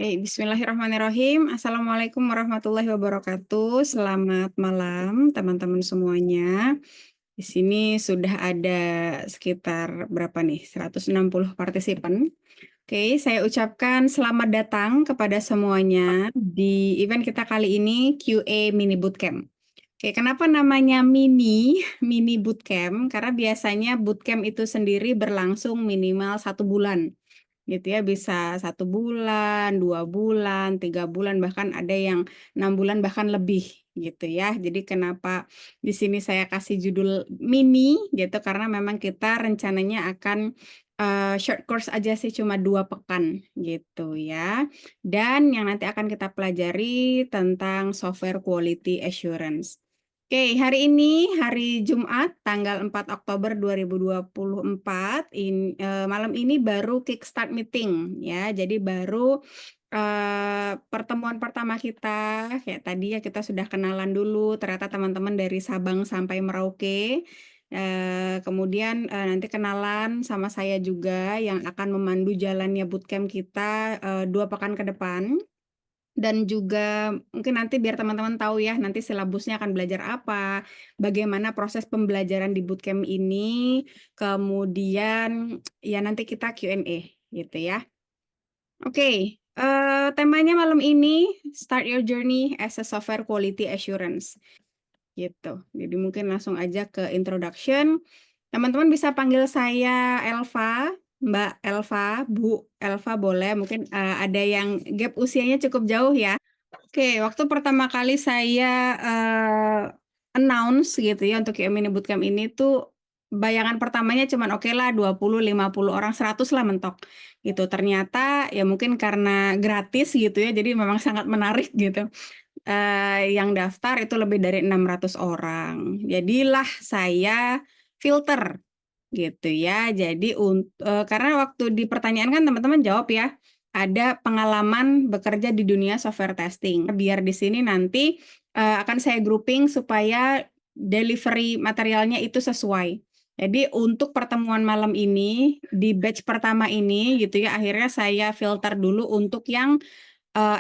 Bismillahirrahmanirrahim. Assalamualaikum warahmatullahi wabarakatuh. Selamat malam teman-teman semuanya. Di sini sudah ada sekitar berapa nih? 160 partisipan. Oke, saya ucapkan selamat datang kepada semuanya di event kita kali ini QA Mini Bootcamp. Oke, kenapa namanya mini bootcamp? Karena biasanya bootcamp itu sendiri berlangsung minimal 1 bulan gitu ya, bisa 1 bulan, 2 bulan, 3 bulan, bahkan ada yang 6 bulan bahkan lebih gitu ya. Jadi kenapa di sini saya kasih judul mini gitu, karena memang kita rencananya akan short course aja sih, cuma 2 pekan gitu ya. Dan yang nanti akan kita pelajari tentang software quality assurance. Oke, hari ini hari Jumat tanggal 4 Oktober 2024. Malam ini baru kickstart meeting ya. Jadi baru pertemuan pertama kita. Kayak tadi ya, kita sudah kenalan dulu. Ternyata teman-teman dari Sabang sampai Merauke. Kemudian nanti kenalan sama saya juga yang akan memandu jalannya bootcamp kita 2 pekan ke depan. Dan juga mungkin nanti biar teman-teman tahu ya, nanti silabusnya akan belajar apa, bagaimana proses pembelajaran di bootcamp ini, kemudian ya nanti kita Q&A gitu ya. Oke, temanya malam ini Start Your Journey as a Software Quality Assurance gitu. Jadi mungkin langsung aja ke introduction. Teman-teman bisa panggil saya Elva, Mbak Elva, Bu Elva boleh. Mungkin ada yang gap usianya cukup jauh ya. Oke, waktu pertama kali saya announce gitu ya untuk QM Mini Bootcamp ini tuh bayangan pertamanya cuman oke lah 20, 50 orang, 100 lah mentok gitu. Ternyata ya mungkin karena gratis gitu ya, jadi memang sangat menarik gitu. Yang daftar itu lebih dari 600 orang. Jadilah saya filter gitu ya. Jadi karena waktu di pertanyaan kan teman-teman jawab ya, ada pengalaman bekerja di dunia software testing. Biar di sini nanti akan saya grouping supaya delivery materialnya itu sesuai. Jadi untuk pertemuan malam ini di batch pertama ini gitu ya, akhirnya saya filter dulu untuk yang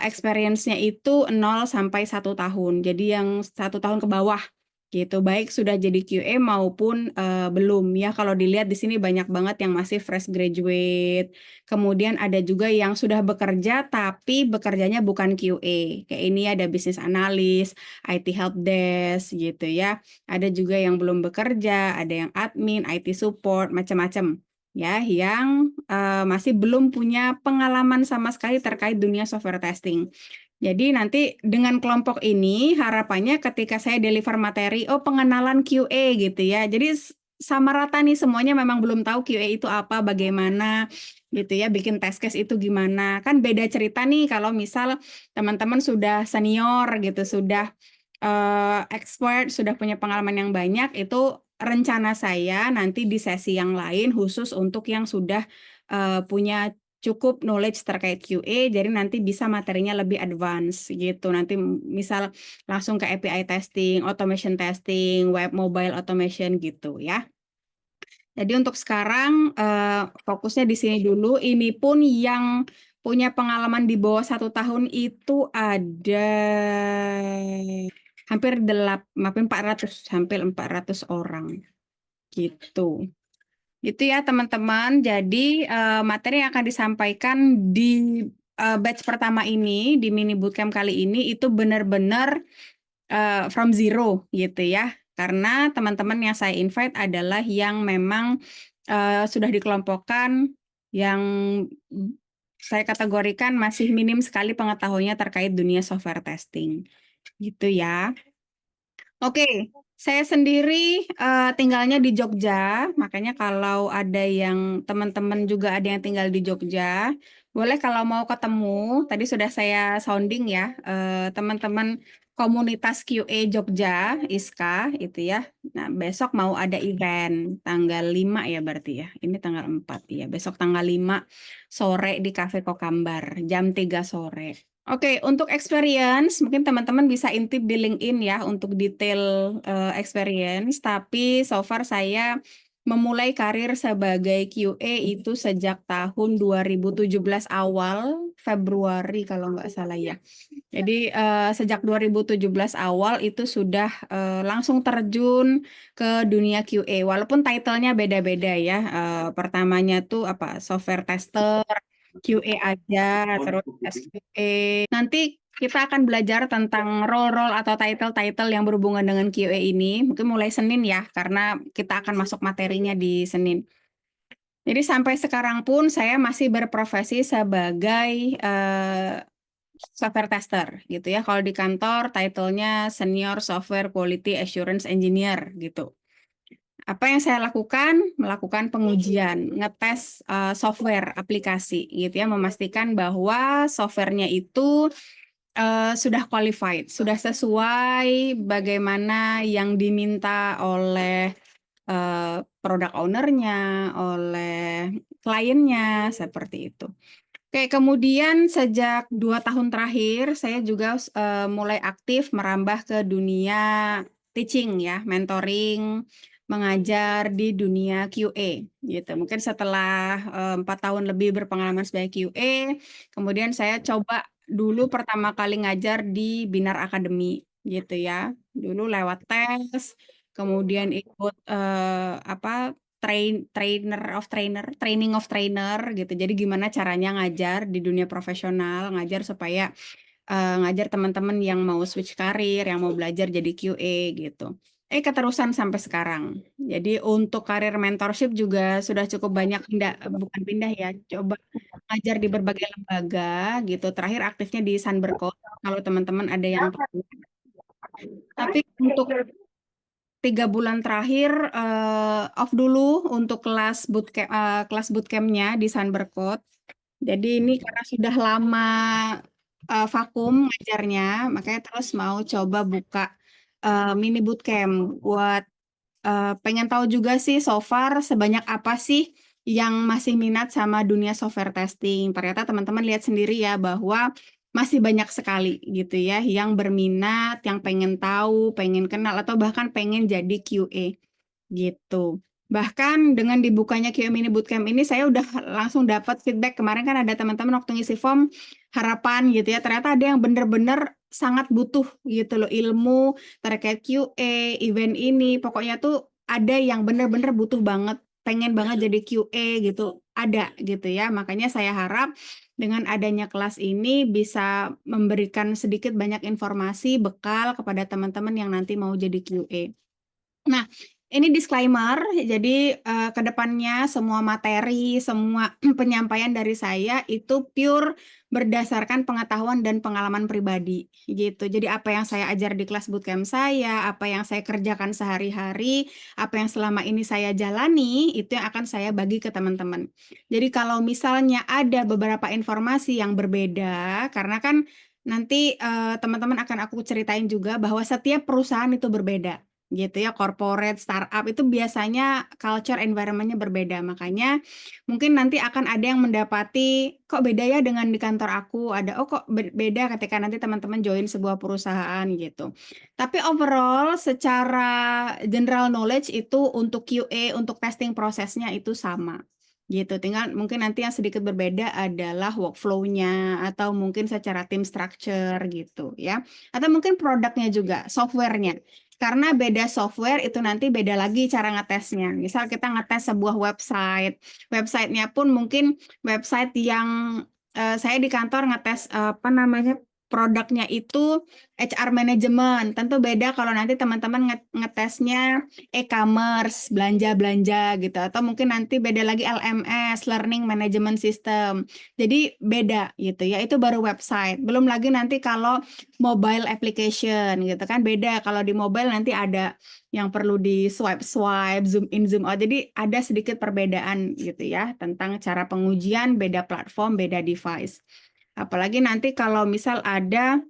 experience-nya itu 0 sampai 1 tahun. Jadi yang 1 tahun ke bawah gitu, baik sudah jadi QA maupun belum ya. Kalau dilihat di sini banyak banget yang masih fresh graduate. Kemudian ada juga yang sudah bekerja tapi bekerjanya bukan QA. Kayak ini ada business analyst, IT help desk gitu ya. Ada juga yang belum bekerja, ada yang admin, IT support, macam-macam ya, yang masih belum punya pengalaman sama sekali terkait dunia software testing. Jadi nanti dengan kelompok ini harapannya ketika saya deliver materi, pengenalan QA gitu ya. Jadi sama rata nih semuanya, memang belum tahu QA itu apa, bagaimana gitu ya, bikin test case itu gimana. Kan beda cerita nih kalau misal teman-teman sudah senior gitu, sudah expert, sudah punya pengalaman yang banyak. Itu rencana saya nanti di sesi yang lain khusus untuk yang sudah punya cukup knowledge terkait QA, jadi nanti bisa materinya lebih advance gitu. Nanti misal langsung ke API testing, automation testing, web mobile automation gitu ya. Jadi untuk sekarang fokusnya di sini dulu. Ini pun yang punya pengalaman di bawah 1 tahun itu ada hampir 400, hampir 400 orang gitu. Itu ya teman-teman. Jadi materi yang akan disampaikan di batch pertama ini, di mini bootcamp kali ini itu benar-benar from zero gitu ya. Karena teman-teman yang saya invite adalah yang memang sudah dikelompokkan, yang saya kategorikan masih minim sekali pengetahuannya terkait dunia software testing. Gitu ya. Oke, saya sendiri tinggalnya di Jogja, makanya kalau ada yang teman-teman juga ada yang tinggal di Jogja, boleh kalau mau ketemu, tadi sudah saya sounding ya, teman-teman komunitas QA Jogja, ISKA itu ya. Nah, besok mau ada event tanggal 5 ya berarti ya. Ini tanggal 4 ya. Besok tanggal 5 sore di Cafe Kokambar, jam 3 sore. Oke, untuk experience, mungkin teman-teman bisa intip di LinkedIn ya untuk detail experience. Tapi so far saya memulai karir sebagai QA itu sejak tahun 2017 awal, Februari kalau nggak salah ya. Jadi sejak 2017 awal itu sudah langsung terjun ke dunia QA. Walaupun title-nya beda-beda ya. Pertamanya tuh apa? Software tester, QA aja, terus SQA. Nanti kita akan belajar tentang role-role atau title-title yang berhubungan dengan QA ini. Mungkin mulai Senin ya, karena kita akan masuk materinya di Senin. Jadi sampai sekarang pun saya masih berprofesi sebagai software tester gitu ya. Kalau di kantor title-nya Senior Software Quality Assurance Engineer gitu. Apa yang saya lakukan? Melakukan pengujian, ngetes software aplikasi gitu ya, memastikan bahwa softwarenya itu sudah qualified, sudah sesuai bagaimana yang diminta oleh product owner-nya, oleh kliennya, seperti itu. Oke, kemudian sejak 2 tahun terakhir, saya juga mulai aktif merambah ke dunia teaching ya, mentoring, mengajar di dunia QA gitu. Mungkin setelah 4 tahun lebih berpengalaman sebagai QA, kemudian saya coba dulu pertama kali ngajar di Binar Academy gitu ya. Dulu lewat tes, kemudian ikut apa training of trainer gitu. Jadi gimana caranya ngajar di dunia profesional, ngajar supaya ngajar teman-teman yang mau switch karir, yang mau belajar jadi QA gitu. Keterusan sampai sekarang. Jadi untuk karir mentorship juga sudah cukup banyak bukan pindah ya, coba ngajar di berbagai lembaga gitu. Terakhir aktifnya di Sunbercode, kalau teman-teman ada yang tahu. Tapi untuk 3 bulan terakhir off dulu untuk kelas bootcampnya di Sunbercode. Jadi ini karena sudah lama vakum ngajarnya, makanya terus mau coba buka mini bootcamp buat pengen tahu juga sih so far sebanyak apa sih yang masih minat sama dunia software testing. Ternyata teman-teman lihat sendiri ya bahwa masih banyak sekali gitu ya yang berminat, yang pengen tahu, pengen kenal atau bahkan pengen jadi QA gitu. Bahkan dengan dibukanya QA Mini Bootcamp ini saya udah langsung dapat feedback. Kemarin kan ada teman-teman waktu ngisi form harapan gitu ya. Ternyata ada yang bener-bener sangat butuh gitu loh ilmu terkait QA, event ini. Pokoknya tuh ada yang bener-bener butuh banget, pengen banget jadi QA gitu. Ada gitu ya. Makanya saya harap dengan adanya kelas ini bisa memberikan sedikit banyak informasi bekal kepada teman-teman yang nanti mau jadi QA. Nah, ini disclaimer, jadi ke depannya semua materi, semua penyampaian dari saya itu pure berdasarkan pengetahuan dan pengalaman pribadi gitu. Jadi apa yang saya ajar di kelas bootcamp saya, apa yang saya kerjakan sehari-hari, apa yang selama ini saya jalani, itu yang akan saya bagi ke teman-teman. Jadi kalau misalnya ada beberapa informasi yang berbeda, karena kan nanti teman-teman akan aku ceritain juga bahwa setiap perusahaan itu berbeda gitu ya, corporate, startup itu biasanya culture environment-nya berbeda. Makanya mungkin nanti akan ada yang mendapati kok beda ya dengan di kantor aku, ada kok beda ketika nanti teman-teman join sebuah perusahaan gitu. Tapi overall secara general knowledge itu untuk QA, untuk testing prosesnya itu sama gitu. Tinggal mungkin nanti yang sedikit berbeda adalah workflow-nya atau mungkin secara team structure gitu ya. Atau mungkin produknya juga, software-nya. Karena beda software itu nanti beda lagi cara ngetesnya. Misal kita ngetes sebuah website, websitenya pun mungkin website yang saya di kantor ngetes apa namanya produknya itu HR management. Tentu beda kalau nanti teman-teman ngetesnya e-commerce, belanja-belanja gitu. Atau mungkin nanti beda lagi LMS, Learning Management System. Jadi beda gitu ya. Itu baru website. Belum lagi nanti kalau mobile application gitu kan beda. Kalau di mobile nanti ada yang perlu di swipe, zoom in, zoom out. Jadi ada sedikit perbedaan gitu ya tentang cara pengujian, beda platform, beda device. Apalagi nanti kalau misal ada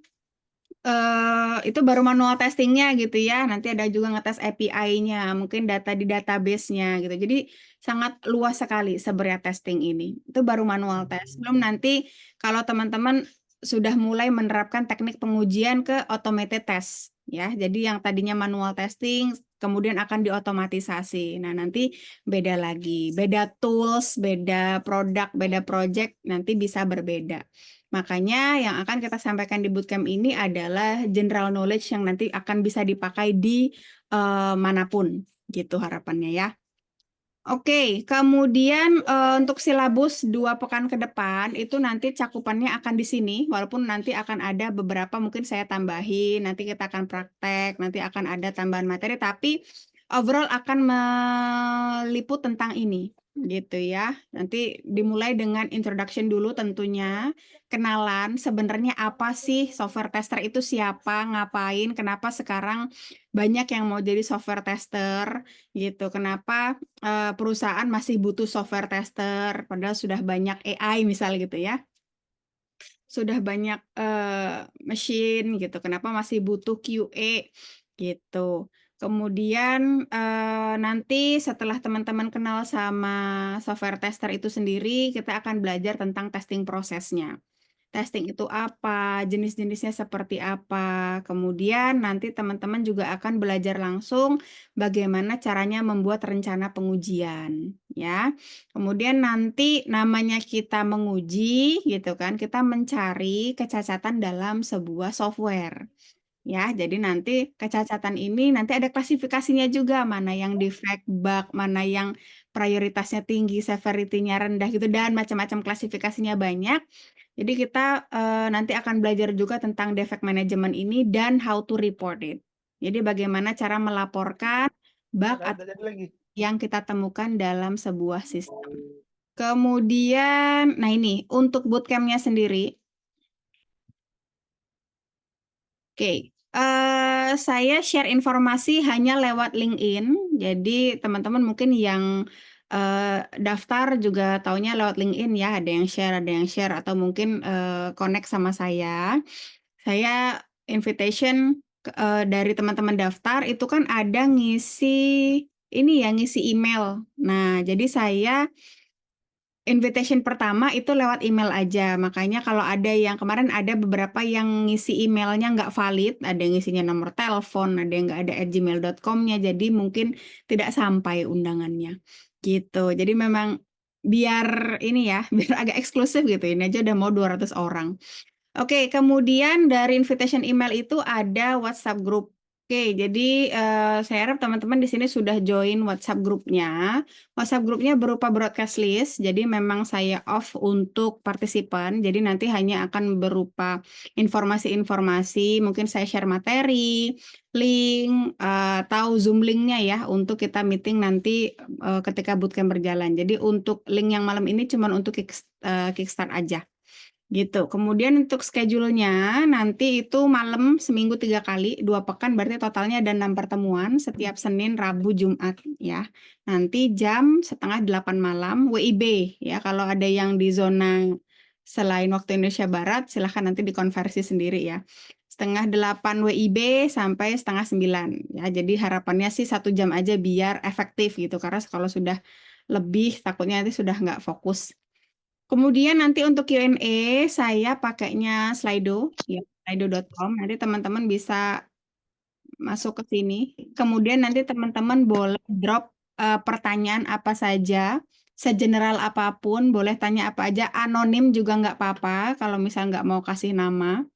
itu baru manual testingnya gitu ya. Nanti ada juga ngetes API-nya, mungkin data di database-nya gitu. Jadi sangat luas sekali sebenarnya testing ini. Itu baru manual test. Belum nanti kalau teman-teman sudah mulai menerapkan teknik pengujian ke automated test ya. Jadi yang tadinya manual testing kemudian akan diotomatisasi. Nah, nanti beda lagi. Beda tools, beda produk, beda project, nanti bisa berbeda. Makanya yang akan kita sampaikan di bootcamp ini adalah general knowledge yang nanti akan bisa dipakai di manapun, gitu harapannya ya. Oke, kemudian untuk silabus 2 pekan ke depan itu nanti cakupannya akan di sini, walaupun nanti akan ada beberapa mungkin saya tambahin, nanti kita akan praktek, nanti akan ada tambahan materi, tapi overall akan meliput tentang ini, gitu ya. Nanti dimulai dengan introduction dulu tentunya, kenalan sebenarnya apa sih software tester itu siapa, ngapain, kenapa sekarang banyak yang mau jadi software tester, gitu. Kenapa perusahaan masih butuh software tester, padahal sudah banyak AI misal gitu ya. Sudah banyak mesin gitu. Kenapa masih butuh QA gitu. Kemudian nanti setelah teman-teman kenal sama software tester itu sendiri, kita akan belajar tentang testing prosesnya. Testing itu apa, jenis-jenisnya seperti apa. Kemudian nanti teman-teman juga akan belajar langsung bagaimana caranya membuat rencana pengujian, ya. Kemudian nanti namanya kita menguji gitu kan, kita mencari kecacatan dalam sebuah software. Ya, jadi nanti kecacatan ini nanti ada klasifikasinya juga, mana yang defect, bug, mana yang prioritasnya tinggi, severity-nya rendah gitu, dan macam-macam klasifikasinya banyak. Jadi kita nanti akan belajar juga tentang defect management ini dan how to report it. Jadi bagaimana cara melaporkan bug yang kita temukan dalam sebuah sistem. Kemudian, nah ini untuk bootcamp-nya sendiri. Oke, saya share informasi hanya lewat LinkedIn. Jadi teman-teman mungkin yang daftar juga taunya lewat LinkedIn ya. Ada yang share, atau mungkin connect sama saya. Saya invitation dari teman-teman daftar itu kan ada ngisi ini ya, ngisi email. Nah, jadi saya invitation pertama itu lewat email aja, makanya kalau ada yang kemarin ada beberapa yang ngisi emailnya nggak valid, ada yang ngisinya nomor telepon, ada yang nggak ada @gmail.com-nya, jadi mungkin tidak sampai undangannya, gitu. Jadi memang biar ini ya, biar agak eksklusif gitu, ini aja udah mau 200 orang. Oke, kemudian dari invitation email itu ada WhatsApp group. Oke, jadi saya harap teman-teman di sini sudah join WhatsApp grupnya. WhatsApp grupnya berupa broadcast list, jadi memang saya off untuk partisipan. Jadi nanti hanya akan berupa informasi-informasi, mungkin saya share materi, link, atau Zoom linknya ya untuk kita meeting nanti ketika bootcamp berjalan. Jadi untuk link yang malam ini cuma untuk kickstart aja. Gitu. Kemudian untuk schedule-nya nanti itu malam seminggu 3 kali, 2 pekan berarti totalnya ada 6 pertemuan setiap Senin, Rabu, Jumat ya. Nanti jam 7:30 malam WIB ya. Kalau ada yang di zona selain waktu Indonesia Barat silahkan nanti dikonversi sendiri ya. 7:30 WIB sampai 8:30 ya. Jadi harapannya sih 1 jam aja biar efektif gitu, karena kalau sudah lebih takutnya nanti sudah nggak fokus. Kemudian nanti untuk Q&A saya pakainya Slido, ya, slido.com. Nanti teman-teman bisa masuk ke sini. Kemudian nanti teman-teman boleh drop pertanyaan apa saja, segeneral apapun, boleh tanya apa aja, anonim juga nggak apa-apa kalau misal nggak mau kasih nama,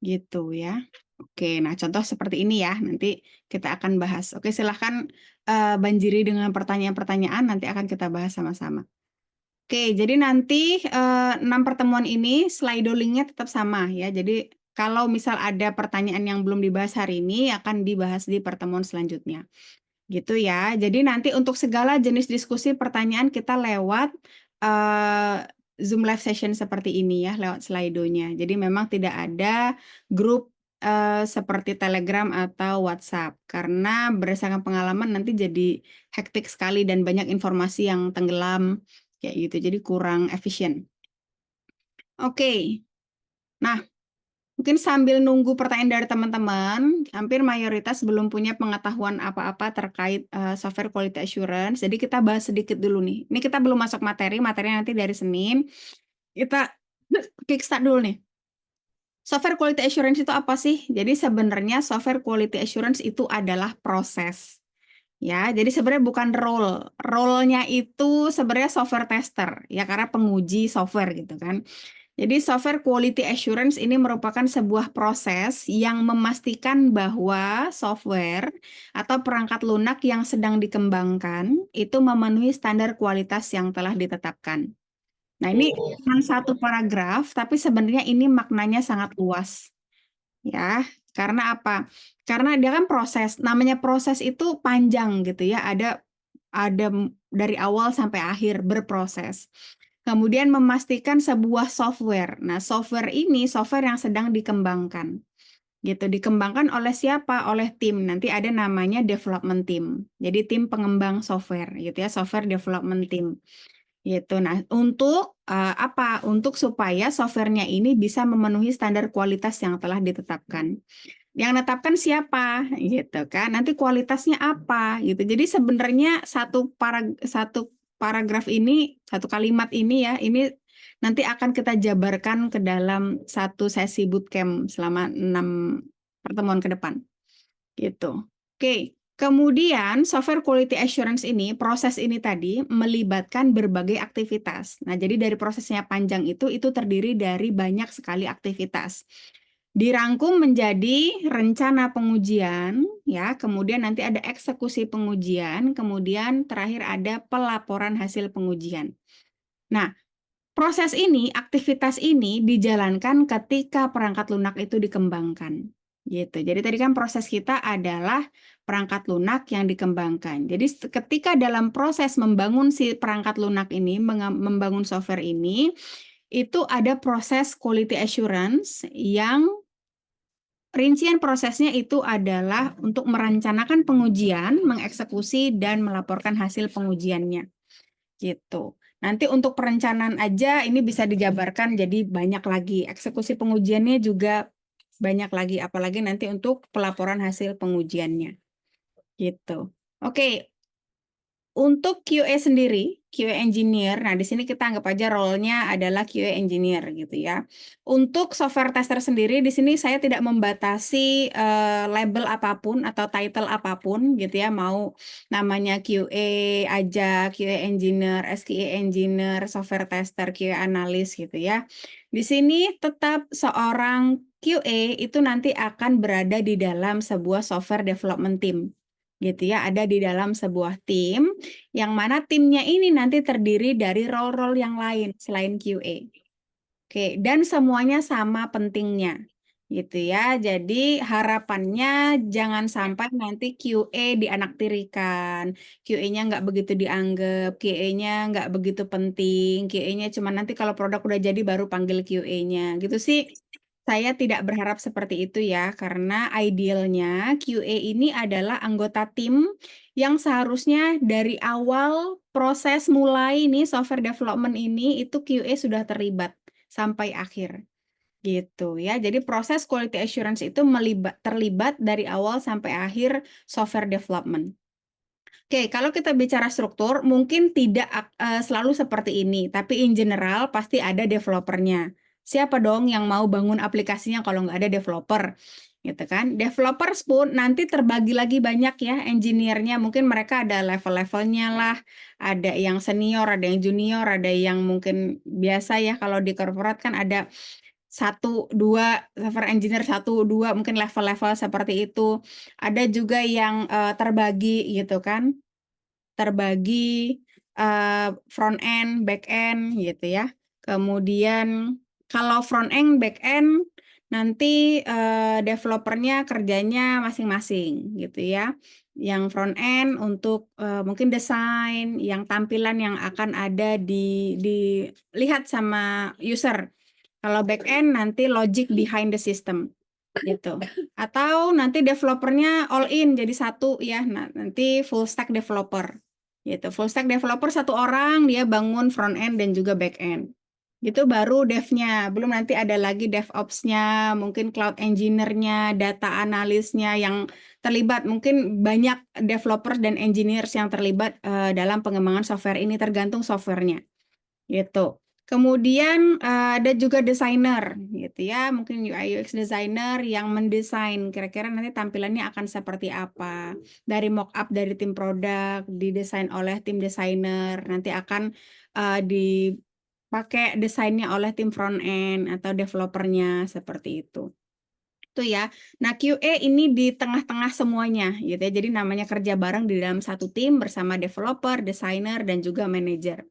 gitu ya. Oke, nah contoh seperti ini ya, nanti kita akan bahas. Oke, silahkan banjiri dengan pertanyaan-pertanyaan, nanti akan kita bahas sama-sama. Oke, jadi nanti 6 pertemuan ini Slido link-nya tetap sama ya. Jadi kalau misal ada pertanyaan yang belum dibahas hari ini akan dibahas di pertemuan selanjutnya. Gitu ya. Jadi nanti untuk segala jenis diskusi pertanyaan kita lewat Zoom live session seperti ini ya, lewat Slido-nya. Jadi memang tidak ada grup seperti Telegram atau WhatsApp karena berdasarkan pengalaman nanti jadi hektik sekali dan banyak informasi yang tenggelam kayak gitu, jadi kurang efisien. Oke, nah mungkin sambil nunggu pertanyaan dari teman-teman, hampir mayoritas belum punya pengetahuan apa-apa terkait software quality assurance, jadi kita bahas sedikit dulu nih. Ini kita belum masuk materi nanti dari Senin, kita kickstart dulu nih. Software quality assurance itu apa sih? Jadi sebenarnya software quality assurance itu adalah proses. Ya, jadi sebenarnya bukan role. Role-nya itu sebenarnya software tester, ya karena penguji software gitu kan. Jadi software quality assurance ini merupakan sebuah proses yang memastikan bahwa software atau perangkat lunak yang sedang dikembangkan itu memenuhi standar kualitas yang telah ditetapkan. Nah, ini cuma satu paragraf, tapi sebenarnya ini maknanya sangat luas. Ya, karena apa? Karena dia kan proses. Namanya proses itu panjang gitu ya. Ada dari awal sampai akhir berproses. Kemudian memastikan sebuah software. Nah, software ini software yang sedang dikembangkan. Gitu, dikembangkan oleh siapa? Oleh tim. Nanti ada namanya development team. Jadi tim pengembang software gitu ya, software development team. Gitu. Nah, untuk apa? Untuk supaya softwarenya ini bisa memenuhi standar kualitas yang telah ditetapkan. Yang menetapkan siapa gitu kan, nanti kualitasnya apa gitu. Jadi sebenarnya satu paragraf ini, satu kalimat ini ya, ini nanti akan kita jabarkan ke dalam satu sesi bootcamp selama 6 pertemuan ke depan gitu. Oke, kemudian software quality assurance ini, proses ini tadi melibatkan berbagai aktivitas. Nah, jadi dari prosesnya panjang itu terdiri dari banyak sekali aktivitas. Dirangkum menjadi rencana pengujian, ya, kemudian nanti ada eksekusi pengujian, kemudian terakhir ada pelaporan hasil pengujian. Nah, proses ini, aktivitas ini dijalankan ketika perangkat lunak itu dikembangkan. Gitu. Jadi tadi kan proses kita adalah perangkat lunak yang dikembangkan. Jadi ketika dalam proses membangun si perangkat lunak ini, membangun software ini, itu ada proses quality assurance yang rincian prosesnya itu adalah untuk merencanakan pengujian, mengeksekusi, dan melaporkan hasil pengujiannya. Gitu. Nanti untuk perencanaan aja ini bisa dijabarkan jadi banyak lagi. Eksekusi pengujiannya juga banyak lagi, apalagi nanti untuk pelaporan hasil pengujiannya. Gitu. Oke, untuk QA sendiri, QA engineer, nah di sini kita anggap aja role-nya adalah QA engineer gitu ya. Untuk software tester sendiri, di sini saya tidak membatasi label apapun atau title apapun gitu ya, mau namanya QA aja, QA engineer, SQA engineer, software tester, QA analis gitu ya. Di sini tetap seorang QA itu nanti akan berada di dalam sebuah software development team gitu ya, ada di dalam sebuah tim yang mana timnya ini nanti terdiri dari role-role yang lain selain QA. Oke, dan semuanya sama pentingnya gitu ya. Jadi harapannya jangan sampai nanti QA dianaktirikan, QA-nya nggak begitu dianggap, QA-nya nggak begitu penting, QA-nya cuma nanti kalau produk udah jadi baru panggil QA-nya gitu sih. Saya tidak berharap seperti itu ya, karena idealnya QA ini adalah anggota tim yang seharusnya dari awal proses mulai nih software development ini itu QA sudah terlibat sampai akhir gitu ya. Jadi proses quality assurance itu terlibat dari awal sampai akhir software development. Oke, kalau kita bicara struktur, mungkin tidak selalu seperti ini, tapi in general pasti ada developernya. Siapa dong yang mau bangun aplikasinya kalau nggak ada developer? Gitu kan? Developers pun nanti terbagi lagi banyak ya, engineer-nya. Mungkin mereka ada level-levelnya lah, ada yang senior, ada yang junior, ada yang mungkin biasa ya, kalau di corporate kan ada 1, 2 software engineer, 1, 2 mungkin level-level seperti itu. Ada juga yang terbagi gitu kan, terbagi front end, back end gitu ya. Kemudian kalau front end, back end nanti developernya kerjanya masing-masing gitu ya. Yang front end untuk mungkin desain, yang tampilan yang akan ada dilihat sama user. Kalau back end nanti logic behind the system gitu. Atau nanti developernya all in jadi satu ya. Nah, nanti full stack developer. Gitu. Full stack developer satu orang dia bangun front end dan juga back end. Itu baru dev-nya, belum nanti ada lagi DevOps-nya, mungkin cloud engineer-nya, data analisnya yang terlibat. Mungkin banyak developer dan engineers yang terlibat dalam pengembangan software ini tergantung softwarenya. Gitu. Kemudian ada juga desainer gitu ya, mungkin UI UX designer yang mendesain kira-kira nanti tampilannya akan seperti apa. Dari mockup dari tim produk, didesain oleh tim desainer, nanti akan dipakai desainnya oleh tim front end atau developernya seperti itu. Itu ya. Nah, QA ini di tengah-tengah semuanya gitu ya. Jadi namanya kerja bareng di dalam satu tim bersama developer, desainer dan juga manajer.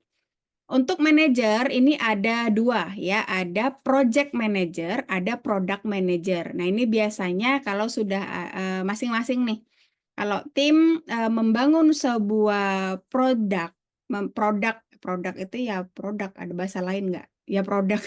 Untuk manajer ini ada dua ya, ada project manager, ada product manager. Nah ini biasanya kalau sudah masing-masing nih, kalau tim membangun sebuah produk itu ya produk, ada bahasa lain nggak? Ya produk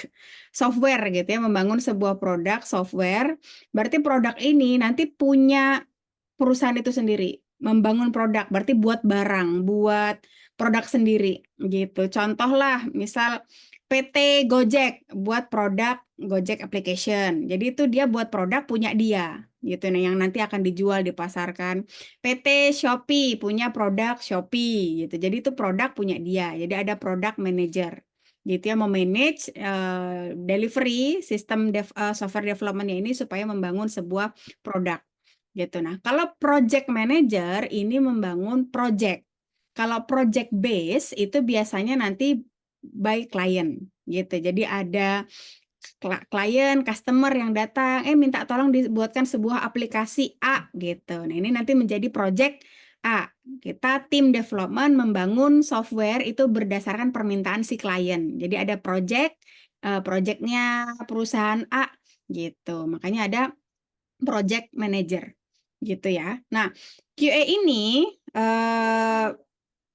software gitu ya, membangun sebuah produk software, berarti produk ini nanti punya perusahaan itu sendiri. Membangun produk berarti buat barang, buat produk sendiri gitu. Contoh lah, misal PT Gojek buat produk Gojek application. Jadi itu dia buat produk punya dia gitu nih yang nanti akan dijual dipasarkan. PT Shopee punya produk Shopee gitu. Jadi itu produk punya dia. Jadi ada product manager gitu ya, memanage delivery sistem software development ini supaya membangun sebuah produk gitu. Nah, kalau project manager ini membangun project. Kalau project base itu biasanya nanti by client gitu. Jadi ada klien, customer yang datang, minta tolong dibuatkan sebuah aplikasi A gitu. Nah, ini nanti menjadi project A. Kita tim development membangun software itu berdasarkan permintaan si klien. Jadi ada projectnya perusahaan A gitu. Makanya ada project manager gitu ya. Nah, QA ini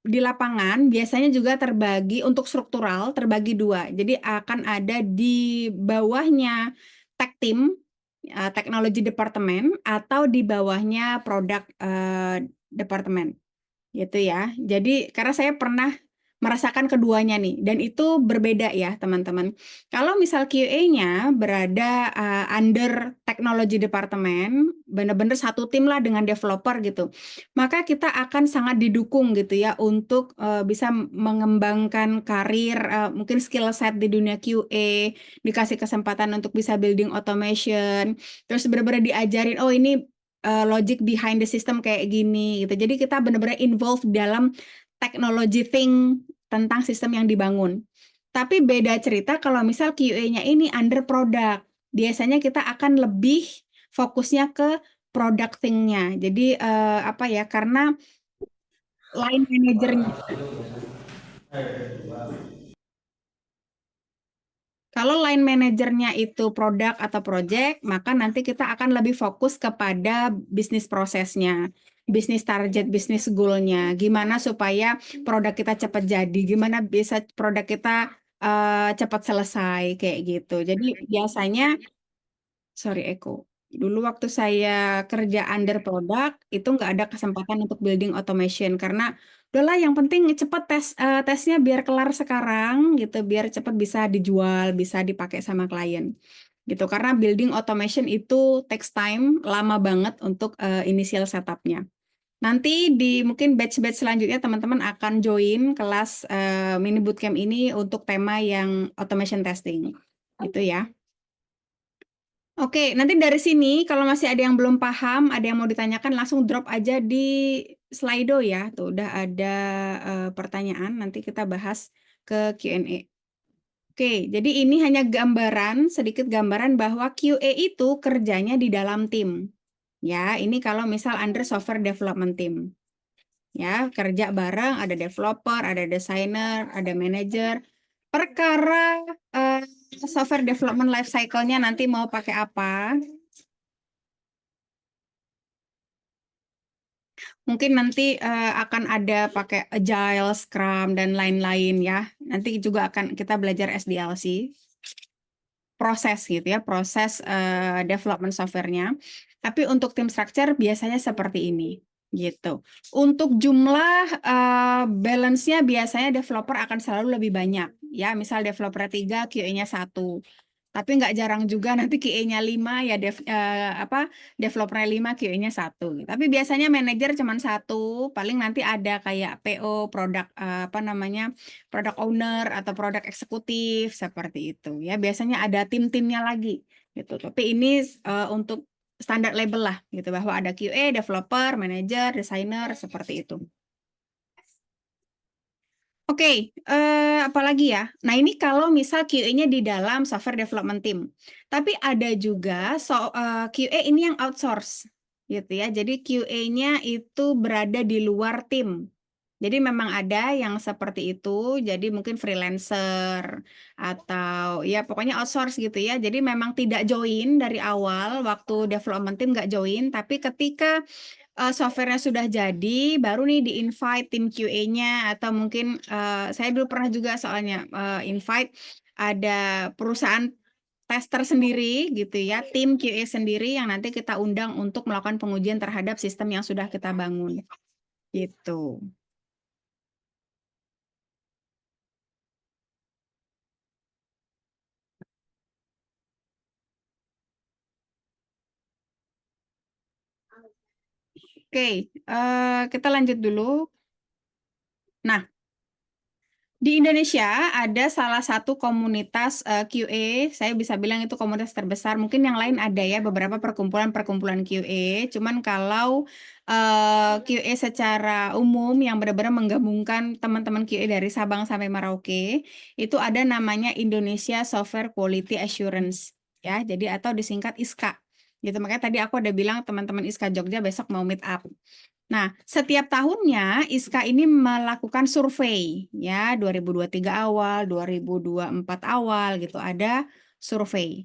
di lapangan biasanya juga terbagi untuk struktural, terbagi dua. Jadi akan ada di bawahnya tech team, teknologi departemen, atau di bawahnya produk departemen gitu ya. Jadi karena saya pernah merasakan keduanya nih dan itu berbeda ya teman-teman. Kalau misal QA-nya berada under teknologi departemen, benar-benar satu tim lah dengan developer gitu. Maka kita akan sangat didukung gitu ya untuk bisa mengembangkan karir, mungkin skill set di dunia QA, dikasih kesempatan untuk bisa building automation, terus benar-benar diajarin oh ini logic behind the system kayak gini gitu. Jadi kita benar-benar involved dalam technology thing tentang sistem yang dibangun. Tapi beda cerita kalau misal QA-nya ini under product. Biasanya kita akan lebih fokusnya ke product thing-nya. Jadi apa ya? Karena line manajernya. Kalau line manajernya itu produk atau project, maka nanti kita akan lebih fokus kepada bisnis prosesnya, bisnis target, bisnis goal-nya. Gimana supaya produk kita cepat jadi, gimana bisa produk kita cepat selesai, kayak gitu. Jadi biasanya, sorry Eko, dulu waktu saya kerja under product, itu nggak ada kesempatan untuk building automation, karena udahlah yang penting cepat tesnya biar kelar sekarang gitu, biar cepat bisa dijual, bisa dipakai sama klien gitu. Karena building automation itu takes time, lama banget untuk initial setupnya. Nanti di mungkin batch-batch selanjutnya teman-teman akan join kelas mini bootcamp ini untuk tema yang automation testing. Gitu ya. Oke, nanti dari sini kalau masih ada yang belum paham, ada yang mau ditanyakan langsung drop aja di Slido ya. Tuh udah ada pertanyaan, nanti kita bahas ke Q&A. Oke, jadi ini hanya gambaran, sedikit gambaran bahwa QA itu kerjanya di dalam tim. Ya, ini kalau misal under software development team. Ya, kerja bareng, ada developer, ada desainer, ada manager. Perkara software development life cycle-nya nanti mau pakai apa? Mungkin nanti akan ada pakai Agile, Scrum, dan lain-lain ya. Nanti juga akan kita belajar SDLC, proses gitu ya, proses development software-nya. Tapi untuk tim structure biasanya seperti ini gitu. Untuk jumlah balance-nya biasanya developer akan selalu lebih banyak. Ya, misal developer 3, QA-nya 1. Tapi nggak jarang juga nanti QA-nya 5 ya developer-nya 5, QA-nya 1. Tapi biasanya manajer cuma 1, paling nanti ada kayak PO, produk product owner atau produk eksekutif seperti itu ya. Biasanya ada tim-timnya lagi gitu. Tapi ini untuk standar label lah gitu, bahwa ada QA, developer, manager, designer seperti itu. Oke, apalagi ya? Nah, ini kalau misal QA-nya di dalam software development team. Tapi ada juga QA ini yang outsource, gitu ya. Jadi QA-nya itu berada di luar tim. Jadi memang ada yang seperti itu, jadi mungkin freelancer atau ya pokoknya outsource gitu ya. Jadi memang tidak join dari awal waktu development team nggak join, tapi ketika software-nya sudah jadi, baru nih di-invite tim QA-nya atau mungkin saya dulu pernah juga soalnya invite ada perusahaan tester sendiri gitu ya, tim QA sendiri yang nanti kita undang untuk melakukan pengujian terhadap sistem yang sudah kita bangun. Gitu. Oke, kita lanjut dulu. Nah, di Indonesia ada salah satu komunitas QA, saya bisa bilang itu komunitas terbesar. Mungkin yang lain ada ya beberapa perkumpulan-perkumpulan QA. Cuman kalau QA secara umum yang benar-benar menggabungkan teman-teman QA dari Sabang sampai Merauke, itu ada namanya Indonesia Software Quality Assurance ya. Jadi atau disingkat ISKA. Gitu. Makanya tadi aku ada bilang teman-teman ISKA Jogja besok mau meet up. Nah, setiap tahunnya ISKA ini melakukan survei ya 2023 awal, 2024 awal gitu ada survei.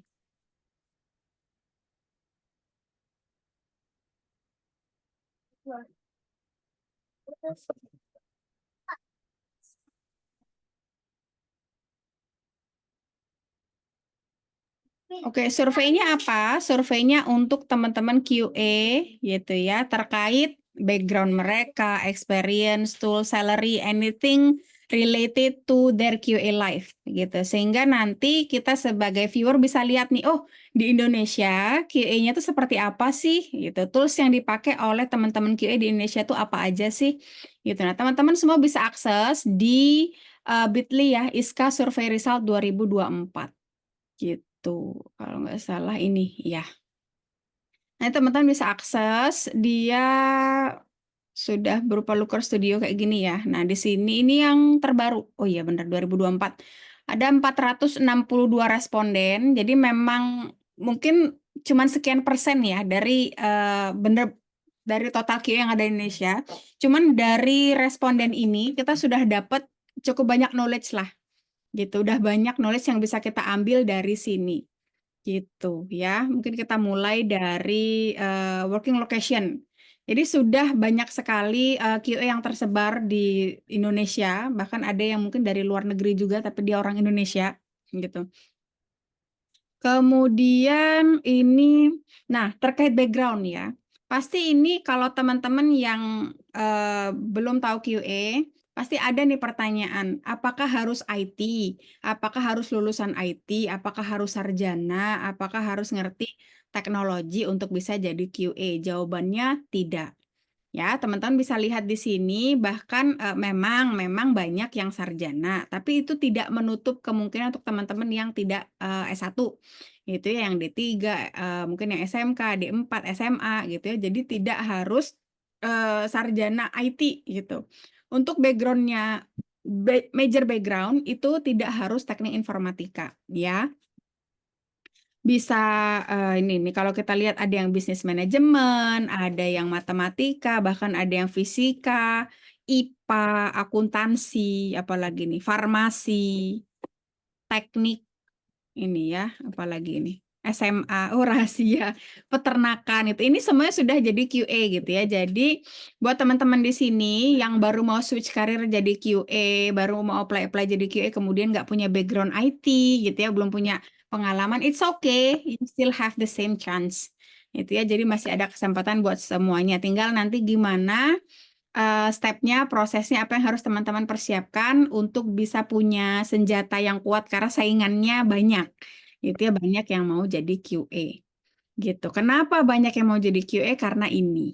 Oke, surveinya apa? Surveinya untuk teman-teman QA gitu ya, terkait background mereka, experience, tool, salary, anything related to their QA life gitu. Sehingga nanti kita sebagai viewer bisa lihat nih, oh di Indonesia QA-nya tuh seperti apa sih gitu. Tools yang dipakai oleh teman-teman QA di Indonesia tuh apa aja sih gitu. Nah, teman-teman semua bisa akses di Bitly ya, ISKA Survey Result 2024 gitu. Kalau nggak salah ini ya. Nah, teman-teman bisa akses, dia sudah berupa Looker Studio kayak gini ya. Nah, di sini ini yang terbaru. Oh iya benar 2024. Ada 462 responden. Jadi memang mungkin cuman sekian persen ya dari bener dari total QA yang ada di Indonesia. Cuman dari responden ini kita sudah dapat cukup banyak knowledge lah gitu. Udah banyak knowledge yang bisa kita ambil dari sini. Gitu ya. Mungkin kita mulai dari working location. Jadi sudah banyak sekali QA yang tersebar di Indonesia, bahkan ada yang mungkin dari luar negeri juga, tapi dia orang Indonesia, gitu. Kemudian ini, nah terkait background ya, pasti ini kalau teman-teman yang belum tahu QA, pasti ada nih pertanyaan, apakah harus IT, apakah harus lulusan IT, apakah harus sarjana, apakah harus ngerti teknologi untuk bisa jadi QA? Jawabannya tidak. Ya, teman-teman bisa lihat di sini bahkan memang banyak yang sarjana, tapi itu tidak menutup kemungkinan untuk teman-teman yang tidak S1. Gitu ya, yang D3, mungkin yang SMK, D4, SMA gitu ya. Jadi tidak harus sarjana IT gitu. Untuk backgroundnya major background itu tidak harus teknik informatika ya. Bisa ini nih kalau kita lihat ada yang bisnis manajemen, ada yang matematika, bahkan ada yang fisika, IPA, akuntansi, apalagi nih farmasi, teknik ini ya, apalagi ini SMA, oh rahasia, peternakan itu. Ini semuanya sudah jadi QA gitu ya. Jadi buat teman-teman di sini yang baru mau switch karir jadi QA, baru mau apply jadi QA, kemudian nggak punya background IT gitu ya, belum punya pengalaman, it's okay, you still have the same chance. Itu ya, jadi masih ada kesempatan buat semuanya. Tinggal nanti gimana stepnya, prosesnya apa yang harus teman-teman persiapkan untuk bisa punya senjata yang kuat karena saingannya banyak. gitu ya, banyak yang mau jadi QA gitu. Kenapa banyak yang mau jadi QA? Karena ini.